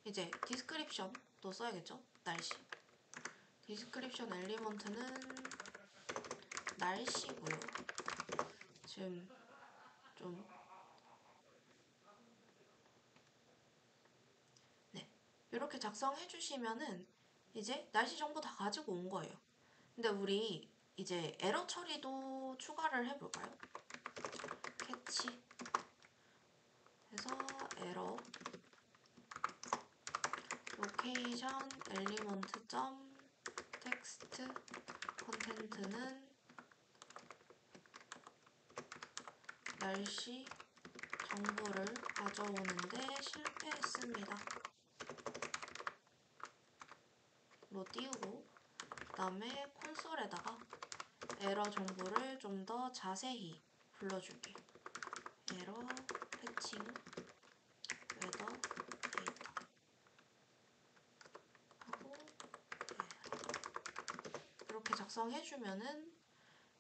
이제 디스크립션도 써야겠죠? 날씨. 디스크립션 엘리먼트는 날씨고요. 지금 좀 네, 이렇게 작성해 주시면은 이제 날씨 정보 다 가지고 온 거예요. 근데 우리 이제 에러 처리도 추가를 해볼까요? 캐치 해서 에러 로케이션 엘리먼트 점 텍스트 컨텐트는 날씨 정보를 가져오는데 실패했습니다. 로 띄우고, 그 다음에 콘솔에다가 에러 정보를 좀 더 자세히 불러줄게요. 에러 패칭 웨더 데이터 하고 이렇게 작성해주면은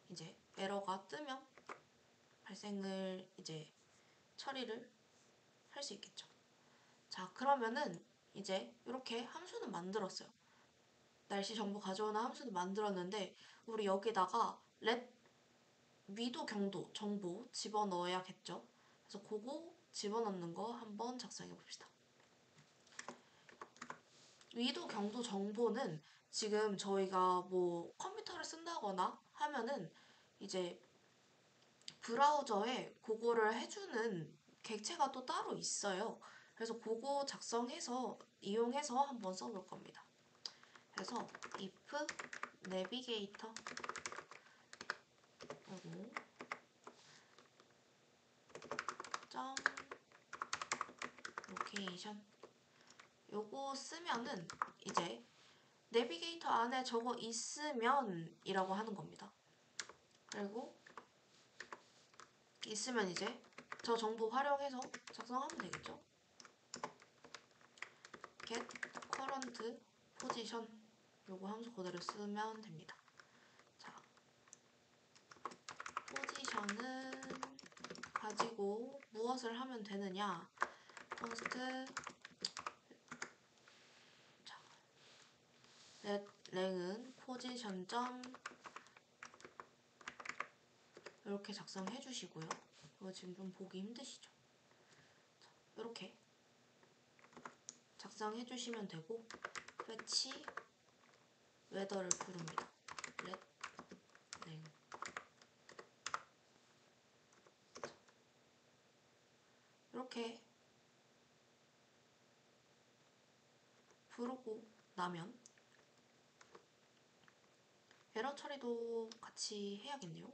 이제 에러가 뜨면 발생을 이제 처리를 할 수 있겠죠. 자, 그러면은 이제 이렇게 함수는 만들었어요. 날씨 정보 가져오는 함수는 만들었는데 우리 여기다가 렛 위도 경도 정보 집어넣어야겠죠. 그래서 그거 집어넣는 거 한번 작성해 봅시다. 위도 경도 정보는 지금 저희가 뭐 컴퓨터를 쓴다거나 하면은 이제 브라우저에 그거를 해주는 객체가 또 따로 있어요. 그래서 그거 작성해서 이용해서 한번 써볼 겁니다. 그래서 if navigator 하고 점 location 요거 쓰면은 이제 내비게이터 안에 저거 있으면 이라고 하는 겁니다. 그리고 있으면 이제 저 정보 활용해서 작성하면 되겠죠. get current position 요거 함수 그대로 쓰면 됩니다. 자, 포지션은 가지고 무엇을 하면 되느냐? const 랭은 포지션 점 이렇게 작성해 주시고요. 이거 지금 좀 보기 힘드시죠? 자, 이렇게 작성해 주시면 되고 fetch 웨더를 부릅니다. let 랭 이렇게 부르고 나면 에러 처리도 같이 해야겠네요.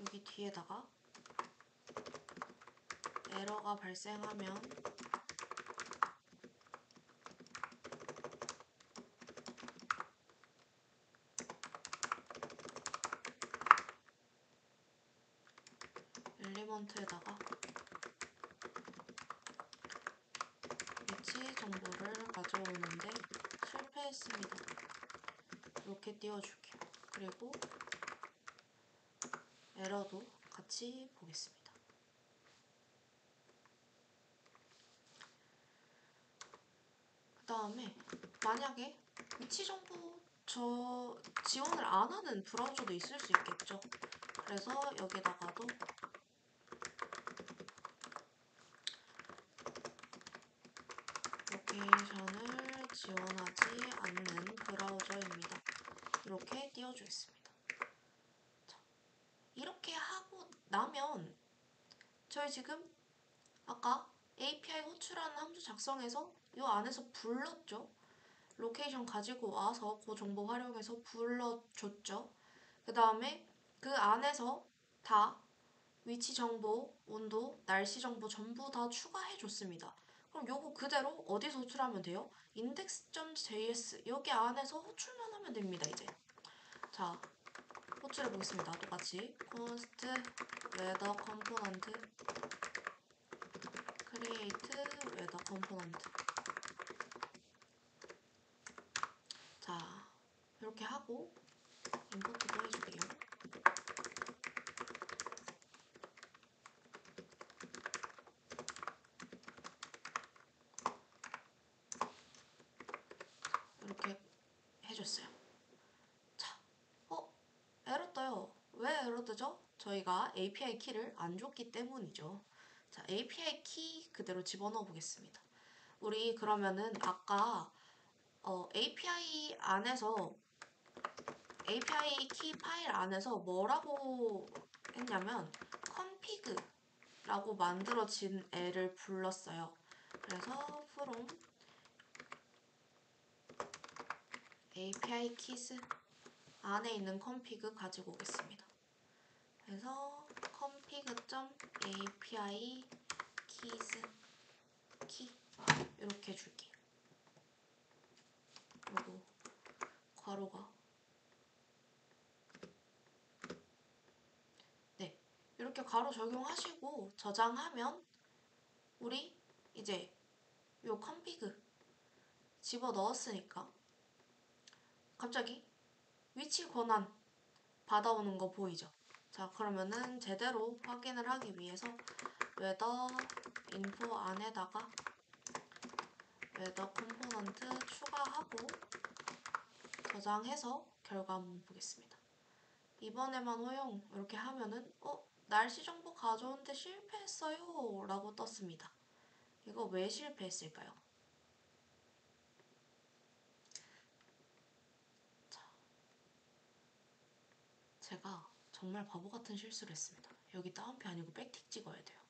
여기 뒤에다가 에러가 발생하면 엘리먼트에다가 위치 정보를 가져오는데 실패했습니다. 이렇게 띄워줄게요. 그리고 에러도 같이 보겠습니다. 그 다음에 만약에 위치 정보 저 지원을 안 하는 브라우저도 있을 수 있겠죠. 그래서 여기다가도 로케이션을 지원하지 않는 브라우저입니다. 이렇게 띄워주겠습니다. 자, 이렇게 하고 나면 저희 지금 아까 API 호출하는 함수 작성해서 이 안에서 불렀죠. 로케이션 가지고 와서 그 정보 활용해서 불러줬죠. 그 다음에 그 안에서 다 위치 정보, 온도, 날씨 정보 전부 다 추가해줬습니다. 그럼 요거 그대로 어디서 호출하면 돼요? index.js 여기 안에서 호출만 하면 됩니다. 이제 자 호출해 보겠습니다. 똑같이 const weather component create weather component 자 이렇게 하고 임포트도 해줄게요. 이렇게 해줬어요. 자, 에러 떠요. 왜 에러 뜨죠? 저희가 API 키를 안 줬기 때문이죠. 자, API 키 그대로 집어넣어 보겠습니다. 우리 그러면은 아까 API 안에서 API 키 파일 안에서 뭐라고 했냐면 config라고 만들어진 애를 불렀어요. 그래서 from API keys 안에 있는 config 가지고 오겠습니다. 그래서 config.api keys 키 이렇게 줄게요. 그리고 괄호가 네 이렇게 괄호 적용하시고 저장하면 우리 이제 요 config 집어 넣었으니까 갑자기 위치 권한 받아오는 거 보이죠? 자 그러면은 제대로 확인을 하기 위해서 weather info 안에다가 weather component 추가하고 저장해서 결과 한번 보겠습니다. 이번에만 허용 이렇게 하면은 날씨 정보 가져오는데 실패했어요 라고 떴습니다. 이거 왜 실패했을까요? 제가 정말 바보 같은 실수를 했습니다. 여기 따옴표 아니고 백틱 찍어야 돼요.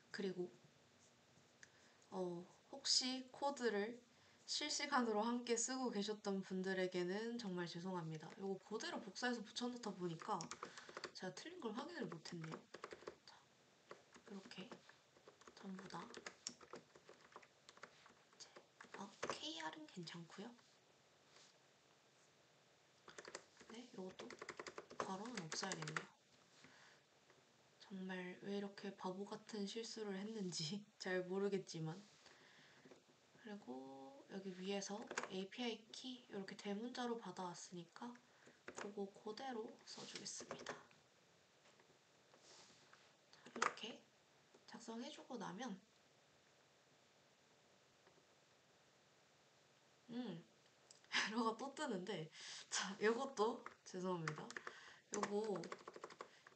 그리고 혹시 코드를 실시간으로 함께 쓰고 계셨던 분들에게는 정말 죄송합니다. 이거 그대로 복사해서 붙여놓다 보니까 제가 틀린 걸 확인을 못했네요. 자, 이렇게 전부 다 이제 KR은 괜찮고요. 네, 이것도 괄호는 없어야겠네요. 정말 왜 이렇게 바보 같은 실수를 했는지 잘 모르겠지만, 그리고 여기 위에서 API 키 이렇게 대문자로 받아왔으니까 그거 그대로 써주겠습니다. 자, 이렇게 작성해주고 나면 에러가 또 뜨는데, 자, 이것도 죄송합니다. 요거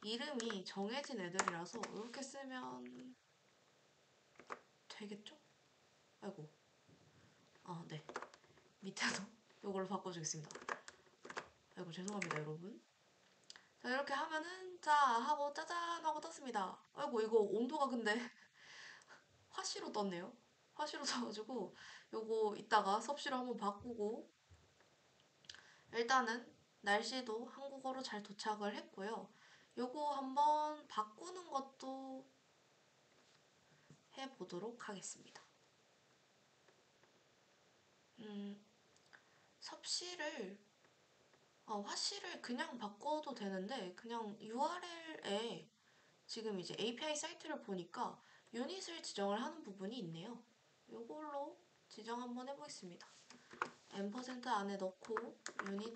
이름이 정해진 애들이라서 이렇게 쓰면 되겠죠? 아이고, 네, 밑에도 이걸로 바꿔주겠습니다. 아이고, 죄송합니다, 여러분. 자, 이렇게 하면은 자 하고 짜잔 하고 떴습니다. 아이고, 이거 온도가 근데 화시로 떴네요. 화시로 떠가지고 요거 이따가 섭씨로 한번 바꾸고, 일단은 날씨도 한국어로 잘 도착을 했고요. 요거 한번 바꾸는 것도 해보도록 하겠습니다. 섭씨를 화씨를 그냥 바꿔도 되는데, 그냥 URL에 지금 이제 API 사이트를 보니까 유닛을 지정을 하는 부분이 있네요. 요걸로 지정 한번 해보겠습니다. 앰퍼센트 안에 넣고 유닛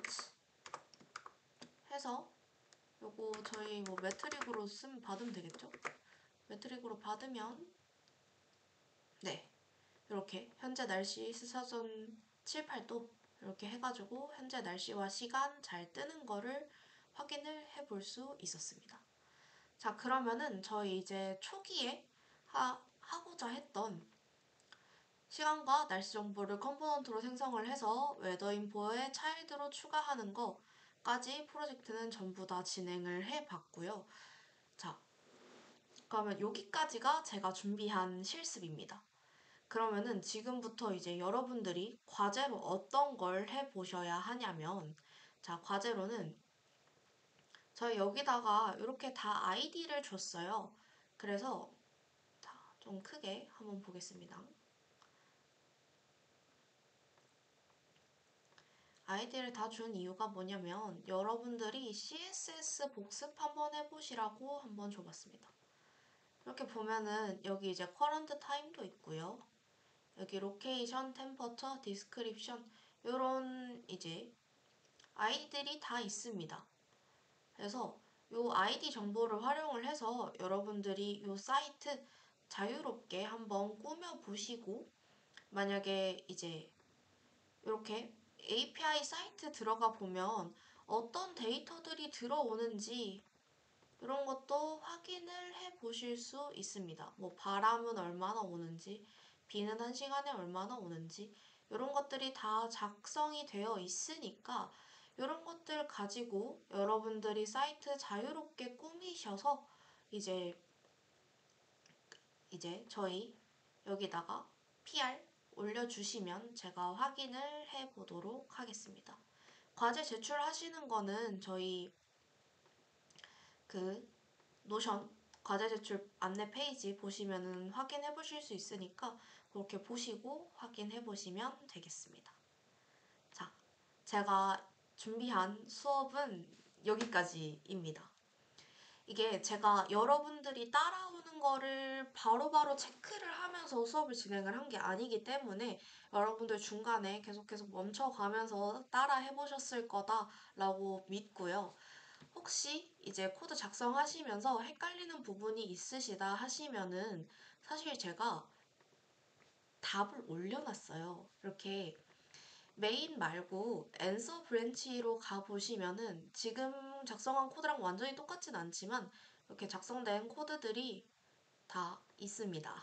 해서 요거 저희 뭐 매트릭으로 받으면 되겠죠? 매트릭으로 받으면 네, 이렇게 현재 날씨 스사전 7, 8도 이렇게 해가지고 현재 날씨와 시간 잘 뜨는 거를 확인을 해볼 수 있었습니다. 자, 그러면은 저희 이제 초기에 하고자 했던 시간과 날씨 정보를 컴포넌트로 생성을 해서 웨더인포에 차일드로 추가하는 거까지 프로젝트는 전부 다 진행을 해봤고요. 자, 그러면 여기까지가 제가 준비한 실습입니다. 그러면은 지금부터 이제 여러분들이 과제로 어떤 걸 해보셔야 하냐면, 자, 과제로는 저희 여기다가 이렇게 다 아이디를 줬어요. 그래서 좀 크게 한번 보겠습니다. 아이디를 다 준 이유가 뭐냐면 여러분들이 CSS 복습 한번 해보시라고 한번 줘봤습니다. 이렇게 보면은 여기 이제 current time도 있고요. 여기 로케이션, 템퍼처, 디스크립션 이런 이제 아이디들이 다 있습니다. 그래서 이 아이디 정보를 활용을 해서 여러분들이 이 사이트 자유롭게 한번 꾸며보시고, 만약에 이제 이렇게 API 사이트 들어가 보면 어떤 데이터들이 들어오는지 이런 것도 확인을 해 보실 수 있습니다. 뭐 바람은 얼마나 오는지, 비는 한 시간에 얼마나 오는지 이런 것들이 다 작성이 되어 있으니까 이런 것들 가지고 여러분들이 사이트 자유롭게 꾸미셔서 이제 저희 여기다가 PR 올려주시면 제가 확인을 해 보도록 하겠습니다. 과제 제출하시는 거는 저희 그 노션 과제 제출 안내 페이지 보시면은 확인해 보실 수 있으니까 그렇게 보시고 확인해 보시면 되겠습니다. 자, 제가 준비한 수업은 여기까지입니다. 이게 제가 여러분들이 따라오는 거를 바로바로 체크를 하면서 수업을 진행을 한 게 아니기 때문에 여러분들 중간에 계속 멈춰가면서 따라 해보셨을 거다라고 믿고요. 혹시 이제 코드 작성하시면서 헷갈리는 부분이 있으시다 하시면은 사실 제가 답을 올려놨어요. 이렇게 메인 말고 앤서 브랜치로 가보시면은 지금 작성한 코드랑 완전히 똑같진 않지만 이렇게 작성된 코드들이 다 있습니다.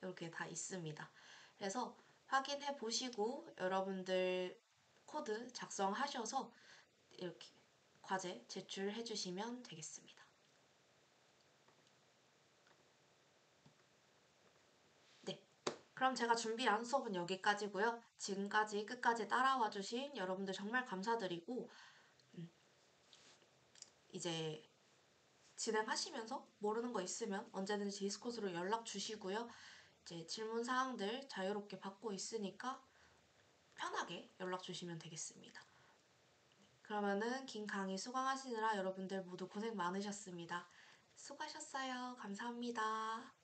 이렇게 다 있습니다. 그래서 확인해 보시고 여러분들 코드 작성하셔서 이렇게 과제 제출해 주시면 되겠습니다. 네. 그럼 제가 준비한 수업은 여기까지고요. 지금까지 끝까지 따라와 주신 여러분들 정말 감사드리고 이제 진행하시면서 모르는 거 있으면 언제든지 디스코드로 연락 주시고요. 이제 질문 사항들 자유롭게 받고 있으니까 편하게 연락 주시면 되겠습니다. 그러면은 긴 강의 수강하시느라 여러분들 모두 고생 많으셨습니다. 수고하셨어요. 감사합니다.